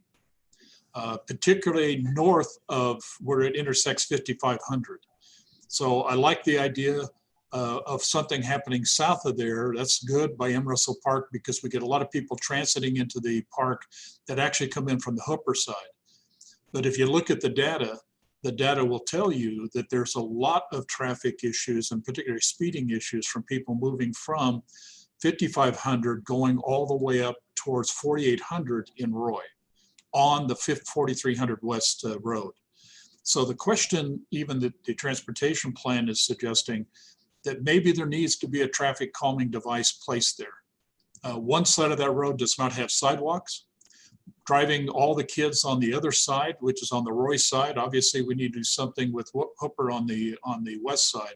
particularly north of where it intersects 5500. So I like the idea of something happening south of there. That's good by M. Russell Park, because we get a lot of people transiting into the park that actually come in from the Hooper side. But if you look at the data will tell you that there's a lot of traffic issues, and particularly speeding issues, from people moving from 5500 going all the way up towards 4800 in Roy on the 4300 West Road. So the question, even that the transportation plan is suggesting, that maybe there needs to be a traffic calming device placed there. One side of that road does not have sidewalks. Driving all the kids on the other side, which is on the Roy side, obviously we need to do something with Hooper on the west side.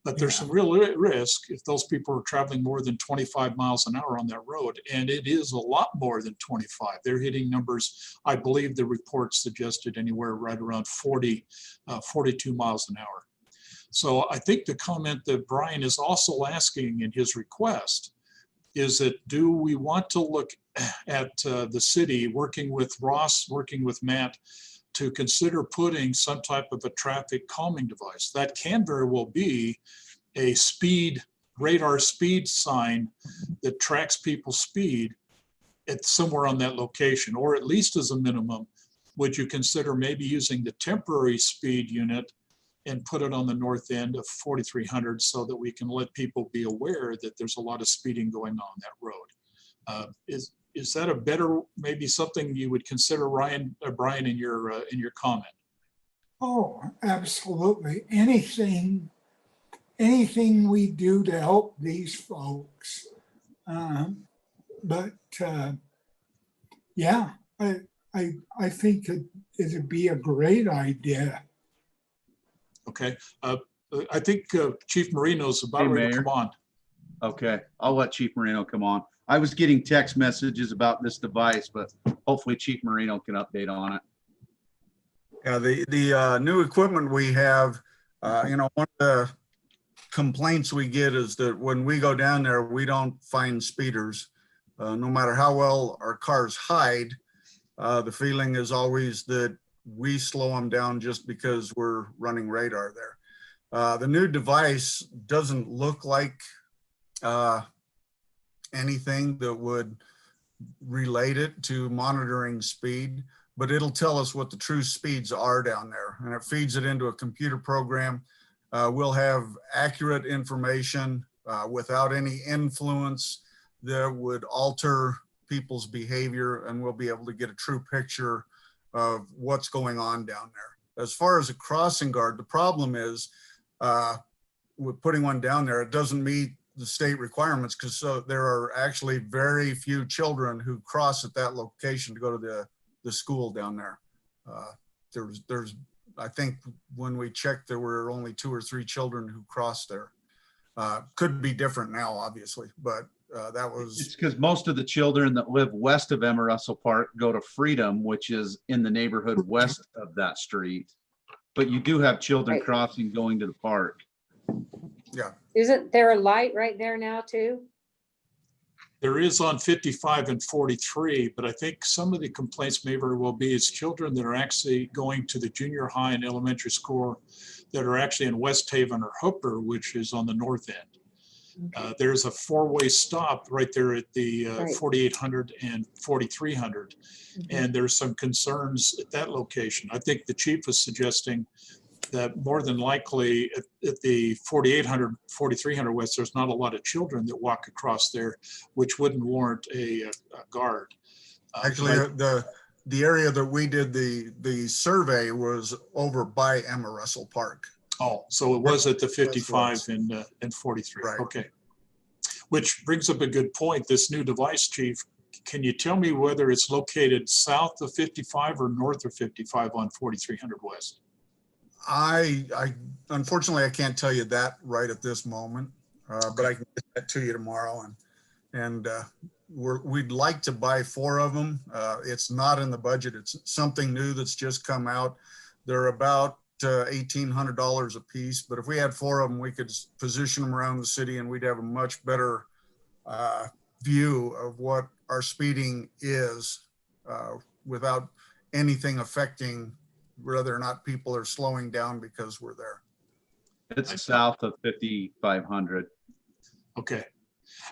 But there's some real risk if those people are traveling more than 25 miles an hour on that road. And it is a lot more than 25. They're hitting numbers, I believe the report suggested anywhere right around 42 miles an hour. So I think the comment that Brian is also asking in his request is that, do we want to look at the city, working with Ross, working with Matt, to consider putting some type of a traffic calming device? That can very well be a radar speed sign that tracks people's speed at somewhere on that location, or at least as a minimum, would you consider maybe using the temporary speed unit and put it on the north end of 4300 so that we can let people be aware that there's a lot of speeding going on that road? Is that a better, maybe something you would consider, Brian, in your comment? Oh, absolutely. Anything we do to help these folks. Yeah, I think it'd be a great idea. Okay. I think Chief Marino's about Hey, ready to Mayor. come on. Okay, I'll let Chief Marino come on. I was getting text messages about this device, but hopefully Chief Marino can update on it. Yeah, the new equipment we have, one of the complaints we get is that when we go down there, we don't find speeders. No matter how well our cars hide, the feeling is always that we slow them down just because we're running radar there. The new device doesn't look like anything that would relate it to monitoring speed, but it'll tell us what the true speeds are down there, and it feeds it into a computer program. We'll have accurate information without any influence that would alter people's behavior, and we'll be able to get a true picture of what's going on down there. As far as a crossing guard, the problem is with putting one down there, it doesn't meet the state requirements because there are actually very few children who cross at that location to go to the school down there. There's I think when we checked, there were only 2 or 3 children who crossed there. Could be different now, obviously, but that was. It's because most of the children that live west of Emma Russell Park go to Freedom, which is in the neighborhood west of that street. But you do have children Right. crossing going to the park. Yeah. Isn't there a light right there now too? There is on 55 and 43, but I think some of the complaints may very well be is children that are actually going to the junior high and elementary school that are actually in West Haven or Hooper, which is on the north end. There's a 4-way stop right there at the Right. 4800 and 4300. And there's some concerns at that location. I think the chief was suggesting that more than likely at the 4800, 4300 west, there's not a lot of children that walk across there, which wouldn't warrant a guard. Actually, the area that we did the survey was over by Emma Russell Park. Oh, so it was at the 55 and 43. Right. Okay. Which brings up a good point. This new device, Chief, can you tell me whether it's located south of 55 or north of 55 on 4300 west? I unfortunately, I can't tell you that right at this moment, but I can get that to you tomorrow. And we'd like to buy 4 of them. It's not in the budget. It's something new that's just come out. They're about $1,800 a piece, but if we had 4 of them, we could position them around the city and we'd have a much better view of what our speeding is without anything affecting whether or not people are slowing down because we're there. It's south of 5500. Okay.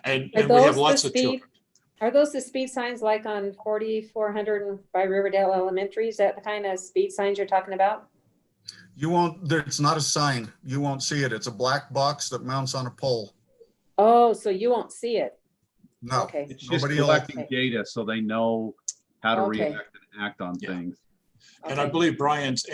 And Are we have those the lots of speed? children. Are those the speed signs like on 4400 and by Riverdale Elementary? Is that the kind of speed signs you're talking about? You won't, it's not a sign. You won't see it. It's a black box that mounts on a pole. Oh, so you won't see it. No. Okay. It's just Nobody will- collecting data so they know how to Okay. react and act on things. And I believe Brian's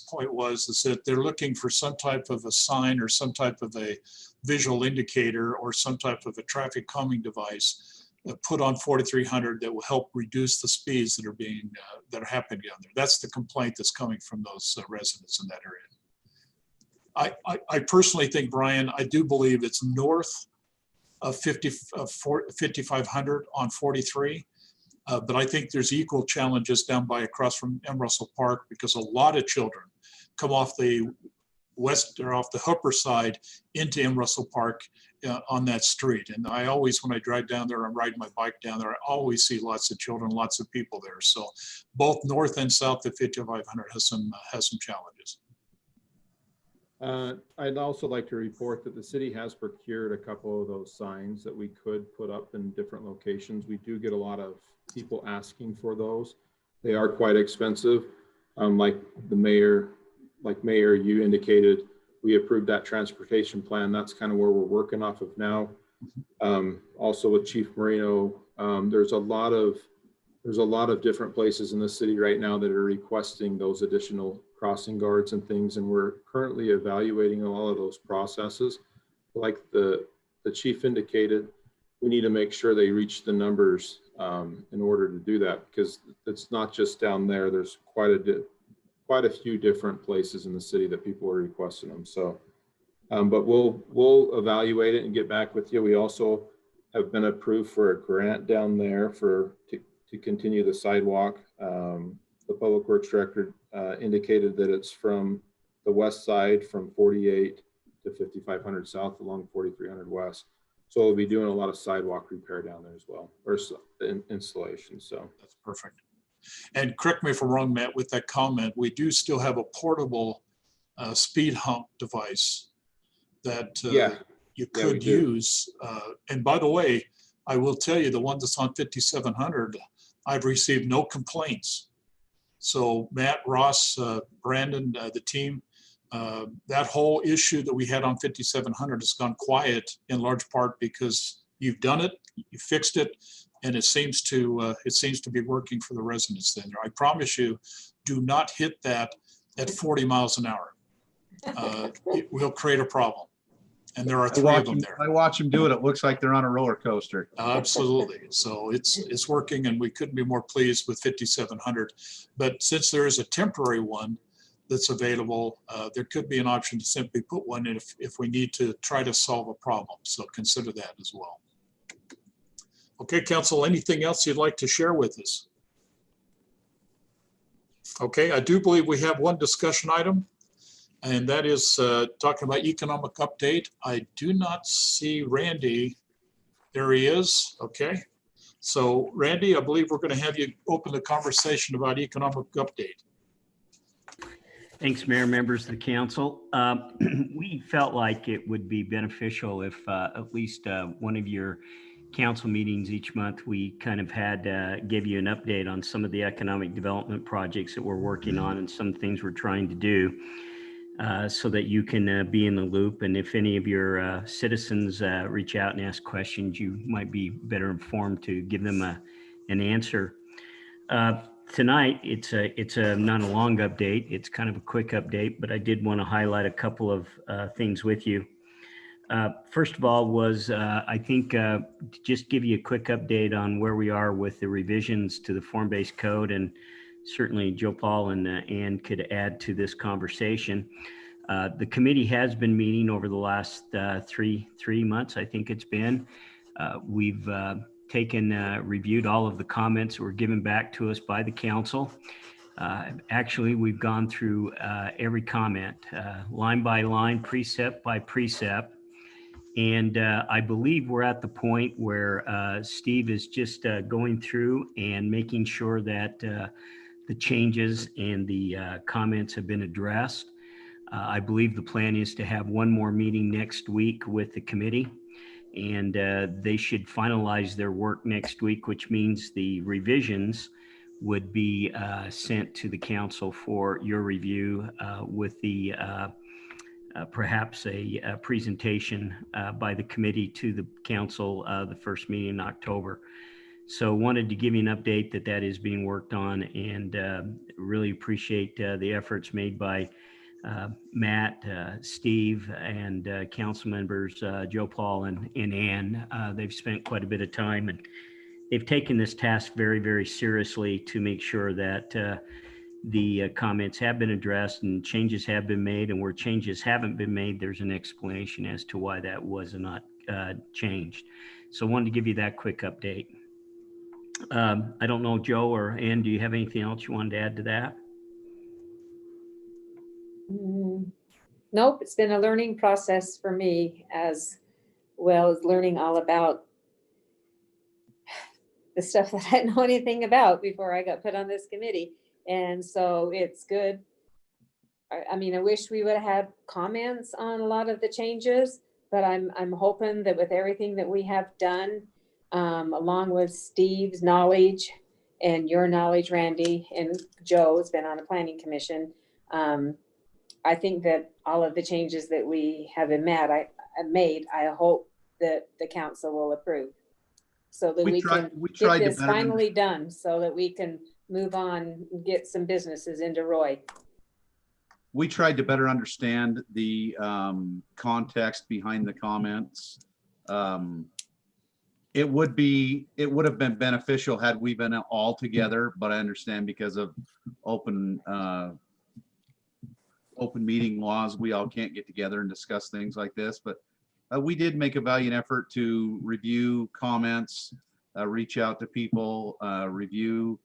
point was is that they're looking for some type of a sign or some type of a visual indicator or some type of a traffic calming device put on 4300 that will help reduce the speeds that are being that are happening down there. That's the complaint that's coming from those residents in that area. I personally think, Brian, I do believe it's north of 5500 on 43. But I think there's equal challenges down by across from M. Russell Park because a lot of children come off the west or off the Hooper side into M. Russell Park on that street. And I always, when I drive down there, I'm riding my bike down there, I always see lots of children, lots of people there. So both north and south of 5500 has some challenges. I'd also like to report that the city has procured a couple of those signs that we could put up in different locations. We do get a lot of people asking for those. They are quite expensive. Like Mayor, you indicated, we approved that transportation plan. That's kind of where we're working off of now. Also with Chief Marino, there's a lot of different places in the city right now that are requesting those additional crossing guards and things, and we're currently evaluating all of those processes. Like the chief indicated, we need to make sure they reach the numbers in order to do that, because it's not just down there. There's quite a few different places in the city that people are requesting them. So, but we'll evaluate it and get back with you. We also have been approved for a grant down there to continue the sidewalk. The Public Works Director indicated that it's from the west side from 48 to 5500 south along 4300 west. So we'll be doing a lot of sidewalk repair down there as well, or installation. So That's perfect. And correct me if I'm wrong, Matt, with that comment, we do still have a portable speed hump device that you could use. And by the way, I will tell you, the one that's on 5700, I've received no complaints. So Matt, Ross, Brandon, the team, that whole issue that we had on 5700 has gone quiet in large part because you've done it, you fixed it, and it seems to be working for the residents then. I promise you, do not hit that at 40 miles an hour. It will create a problem. And there are three of them there. I watch them do it. It looks like they're on a roller coaster. Absolutely. So it's working, and we couldn't be more pleased with 5700. But since there is a temporary one that's available, there could be an option to simply put one in if we need to try to solve a problem. So consider that as well. Okay, Council, anything else you'd like to share with us? Okay, I do believe we have one discussion item, and that is talking about economic update. I do not see Randy. There he is. Okay. So Randy, I believe we're going to have you open the conversation about economic update. Thanks, Mayor, members of the council. We felt like it would be beneficial if at least one of your council meetings each month, we kind of had give you an update on some of the economic development projects that we're working on and some things we're trying to do. So that you can be in the loop. And if any of your citizens reach out and ask questions, you might be better informed to give them an answer. Tonight, it's not a long update. It's kind of a quick update, but I did want to highlight a couple of things with you. First of all was, I think, just give you a quick update on where we are with the revisions to the form-based code, and certainly Joe Paul and Ann could add to this conversation. The committee has been meeting over the last three months, I think it's been. We've reviewed all of the comments that were given back to us by the council. Actually, we've gone through every comment, line by line, precept by precept. And I believe we're at the point where Steve is just going through and making sure that the changes and the comments have been addressed. I believe the plan is to have one more meeting next week with the committee, and they should finalize their work next week, which means the revisions would be sent to the council for your review with the perhaps a presentation by the committee to the council the first meeting in October. So wanted to give you an update that is being worked on, and really appreciate the efforts made by Matt, Steve, and council members Joe Paul and Ann. They've spent quite a bit of time, and they've taken this task very, very seriously to make sure that the comments have been addressed and changes have been made, and where changes haven't been made, there's an explanation as to why that was not changed. So I wanted to give you that quick update. I don't know, Joe or Ann, do you have anything else you wanted to add to that? Nope, it's been a learning process for me, as well as learning all about the stuff that I didn't know anything about before I got put on this committee. And so it's good I mean, I wish we would have had comments on a lot of the changes, but I'm hoping that with everything that we have done, along with Steve's knowledge and your knowledge, Randy, and Joe's been on the planning commission. I think that all of the changes that we have made, I hope that the council will approve. So that we can get this finally done, so that we can move on and get some businesses into Roy. We tried to better understand the context behind the comments. It would have been beneficial had we been all together, but I understand because of open meeting laws, we all can't get together and discuss things like this. But we did make a valiant effort to review comments, reach out to people, review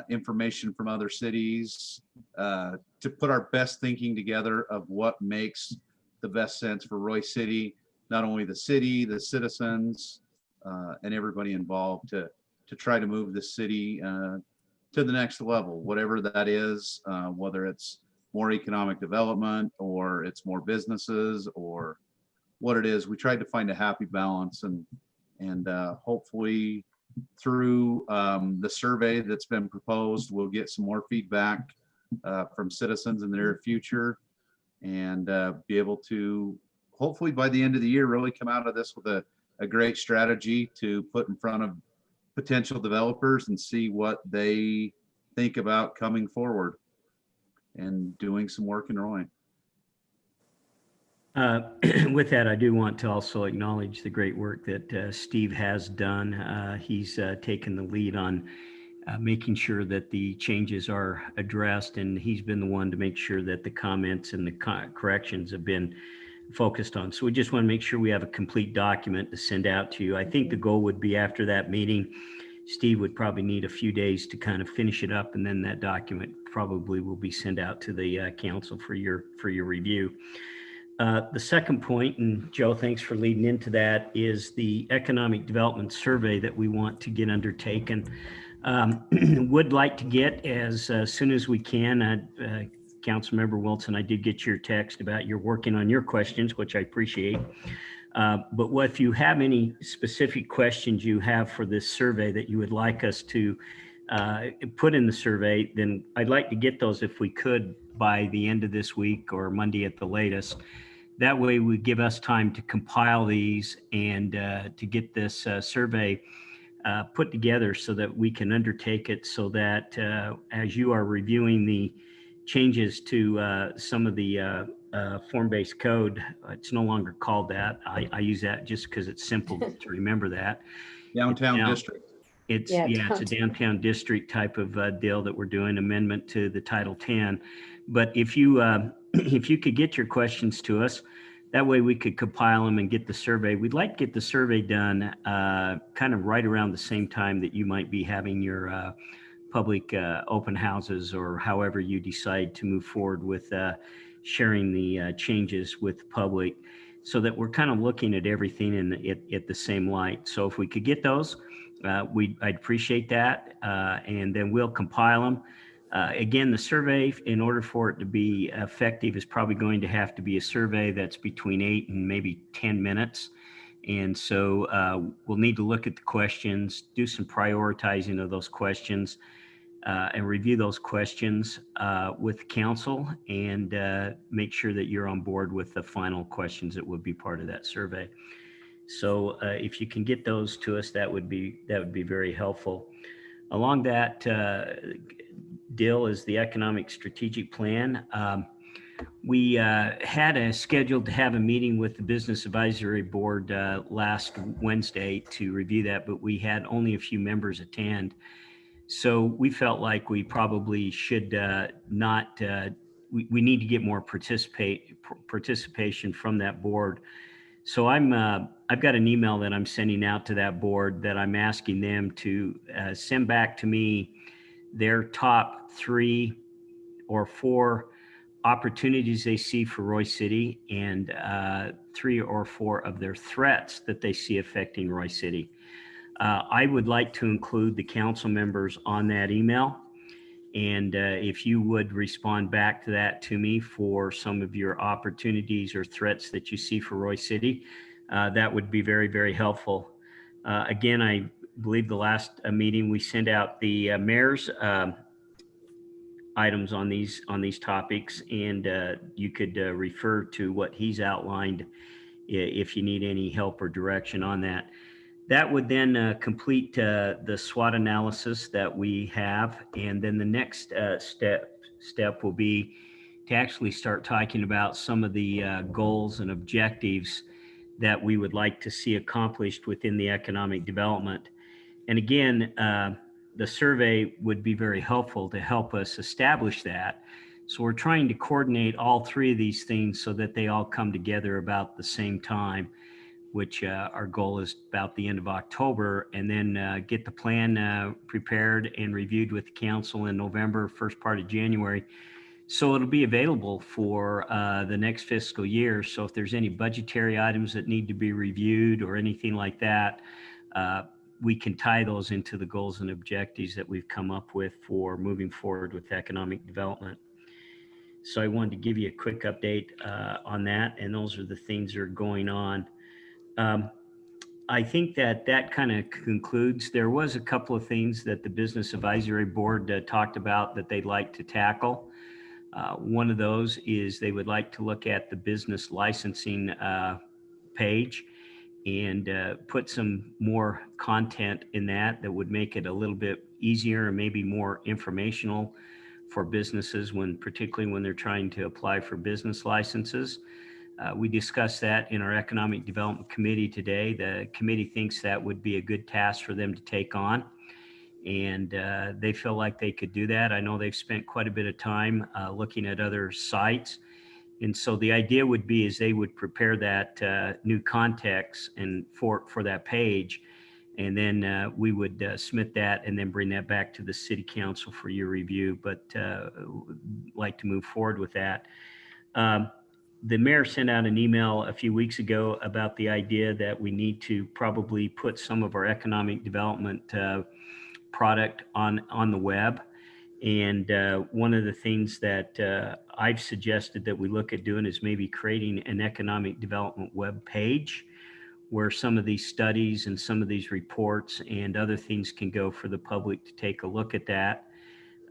information from other cities, to put our best thinking together of what makes the best sense for Roy City, not only the city, the citizens, and everybody involved to try to move the city to the next level, whatever that is, whether it's more economic development or it's more businesses or what it is. We tried to find a happy balance, and hopefully through the survey that's been proposed, we'll get some more feedback from citizens in the near future, and be able to hopefully by the end of the year really come out of this with a great strategy to put in front of potential developers and see what they think about coming forward and doing some work in Roy. With that, I do want to also acknowledge the great work that Steve has done. He's taken the lead on making sure that the changes are addressed, and he's been the one to make sure that the comments and the corrections have been focused on. So we just want to make sure we have a complete document to send out to you. I think the goal would be after that meeting, Steve would probably need a few days to kind of finish it up, and then that document probably will be sent out to the council for your review. The second point, and Joe, thanks for leading into that, is the economic development survey that we want to get undertaken. Would like to get as soon as we can. Councilmember Wilson, I did get your text about you're working on your questions, which I appreciate. But what if you have any specific questions you have for this survey that you would like us to put in the survey, then I'd like to get those if we could by the end of this week or Monday at the latest. That way would give us time to compile these and to get this survey put together so that we can undertake it, so that as you are reviewing the changes to some of the form-based code, it's no longer called that. I use that just because it's simple to remember that. Downtown district. It's it's a downtown district type of deal that we're doing, amendment to the Title 10. But if you could get your questions to us, that way we could compile them and get the survey. We'd like to get the survey done kind of right around the same time that you might be having your public open houses, or however you decide to move forward with sharing the changes with the public, so that we're kind of looking at everything at the same light. So if we could get those, I'd appreciate that, and then we'll compile them. Again, the survey, in order for it to be effective, is probably going to have to be a survey that's between 8 and maybe 10 minutes. And so we'll need to look at the questions, do some prioritizing of those questions, and review those questions with council, and make sure that you're on board with the final questions that would be part of that survey. So if you can get those to us, that would be very helpful. Along that deal is the economic strategic plan. We had scheduled to have a meeting with the Business Advisory Board last Wednesday to review that, but we had only a few members attend. So we felt like we probably should not, we need to get more participation from that board. So I've got an email that I'm sending out to that board that I'm asking them to send back to me their top 3 or 4 opportunities they see for Roy City, and 3 or 4 of their threats that they see affecting Roy City. I would like to include the council members on that email, And if you would respond back to that to me for some of your opportunities or threats that you see for Roy City, that would be very, very helpful. Again, I believe the last meeting we sent out the mayor's items on these topics, and you could refer to what he's outlined if you need any help or direction on that. That would then complete the SWOT analysis that we have, and then the next step will be to actually start talking about some of the goals and objectives that we would like to see accomplished within the economic development. And again, the survey would be very helpful to help us establish that. So we're trying to coordinate all three of these things so that they all come together about the same time, which our goal is about the end of October, and then get the plan prepared and reviewed with the council in November, first part of January. So it'll be available for the next fiscal year. So if there's any budgetary items that need to be reviewed or anything like that, we can tie those into the goals and objectives that we've come up with for moving forward with economic development. So I wanted to give you a quick update on that, and those are the things that are going on. I think that kind of concludes. There was a couple of things that the Business Advisory Board talked about that they'd like to tackle. One of those is they would like to look at the business licensing page and put some more content in that would make it a little bit easier and maybe more informational for businesses, particularly when they're trying to apply for business licenses. We discussed that in our Economic Development Committee today. The committee thinks that would be a good task for them to take on, and they feel like they could do that. I know they've spent quite a bit of time looking at other sites. And so the idea would be is they would prepare that new context and for that page, and then we would submit that and then bring that back to the City Council for your review, but like to move forward with that. The mayor sent out an email a few weeks ago about the idea that we need to probably put some of our economic development product on the web. And one of the things that I've suggested that we look at doing is maybe creating an economic development web page where some of these studies and some of these reports and other things can go for the public to take a look at that.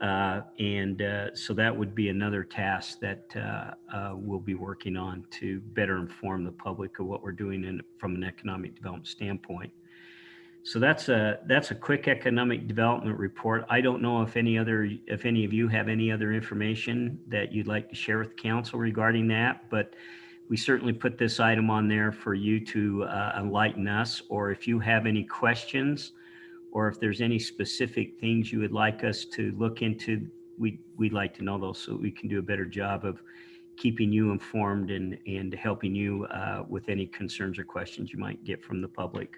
So that would be another task that we'll be working on to better inform the public of what we're doing from an economic development standpoint. So that's a quick economic development report. I don't know if any of you have any other information that you'd like to share with council regarding that, but we certainly put this item on there for you to enlighten us, or if you have any questions, or if there's any specific things you would like us to look into, we'd like to know those so we can do a better job of keeping you informed and helping you with any concerns or questions you might get from the public.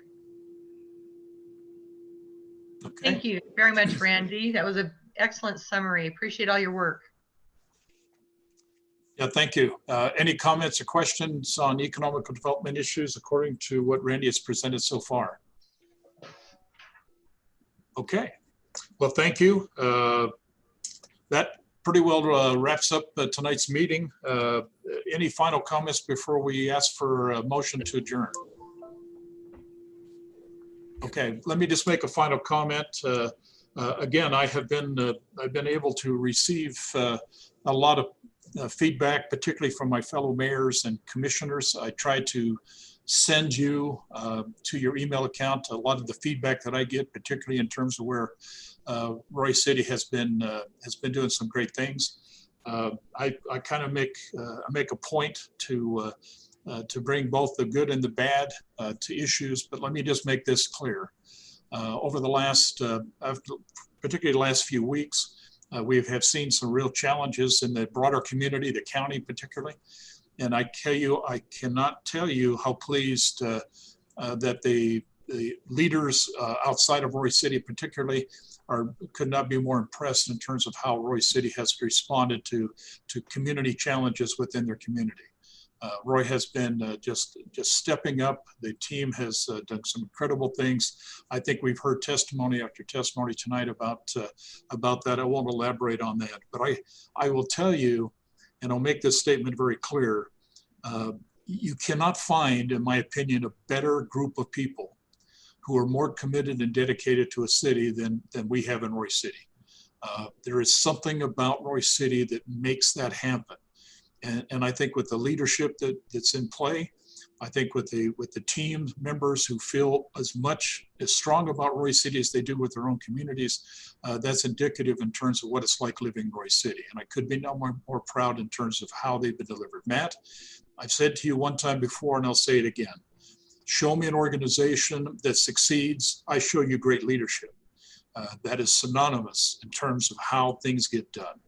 Okay. Thank you very much, Randy. That was an excellent summary. Appreciate all your work. Yeah, thank you. Any comments or questions on economic development issues according to what Randy has presented so far? Okay, well, thank you. That pretty well wraps up tonight's meeting. Any final comments before we ask for a motion to adjourn? Okay, let me just make a final comment. Again, I've been able to receive a lot of feedback, particularly from my fellow mayors and commissioners. I try to send you to your email account a lot of the feedback that I get, particularly in terms of where Roy City has been doing some great things. I kind of make a point to bring both the good and the bad to issues, but let me just make this clear. Over the last, particularly the last few weeks, we have seen some real challenges in the broader community, the county particularly. And I cannot tell you how pleased that the leaders outside of Roy City particularly could not be more impressed in terms of how Roy City has responded to community challenges within their community. Roy has been just stepping up. The team has done some incredible things. I think we've heard testimony after testimony tonight about that. I won't elaborate on that, but I will tell you, and I'll make this statement very clear. You cannot find, in my opinion, a better group of people who are more committed and dedicated to a city than we have in Roy City. There is something about Roy City that makes that happen. And I think with the leadership that's in play, I think with the team members who feel as strong about Roy City as they do with their own communities, that's indicative in terms of what it's like living in Roy City. And I could be no more proud in terms of how they've been delivered. Matt, I've said to you one time before, and I'll say it again. Show me an organization that succeeds, I show you great leadership. That is synonymous in terms of how things get done.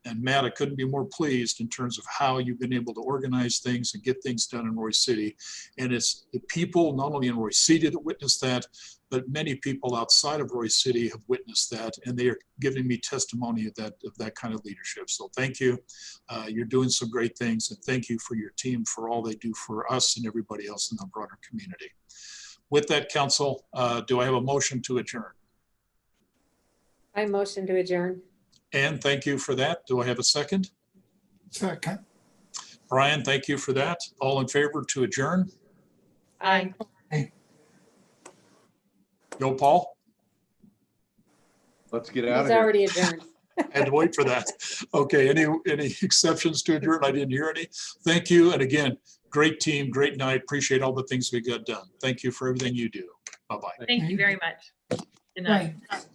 And Matt, I couldn't be more pleased in terms of how you've been able to organize things and get things done in Roy City. And it's the people, not only in Roy City, that witnessed that, but many people outside of Roy City have witnessed that, and they are giving me testimony of that kind of leadership. So thank you. You're doing some great things, and thank you for your team for all they do for us and everybody else in the broader community. With that, council, do I have a motion to adjourn? I motion to adjourn. Ann, thank you for that. Do I have a second? Second. Brian, thank you for that. All in favor to adjourn? Aye. Yo, Paul? Let's get out of He's here. already adjourned. Had to wait for that. Okay, any exceptions to adjourn? I didn't hear any. Thank you. And again, great team, great night. Appreciate all the things we got done. Thank you for everything you do. Bye-bye. Thank you very much. Good night. Right.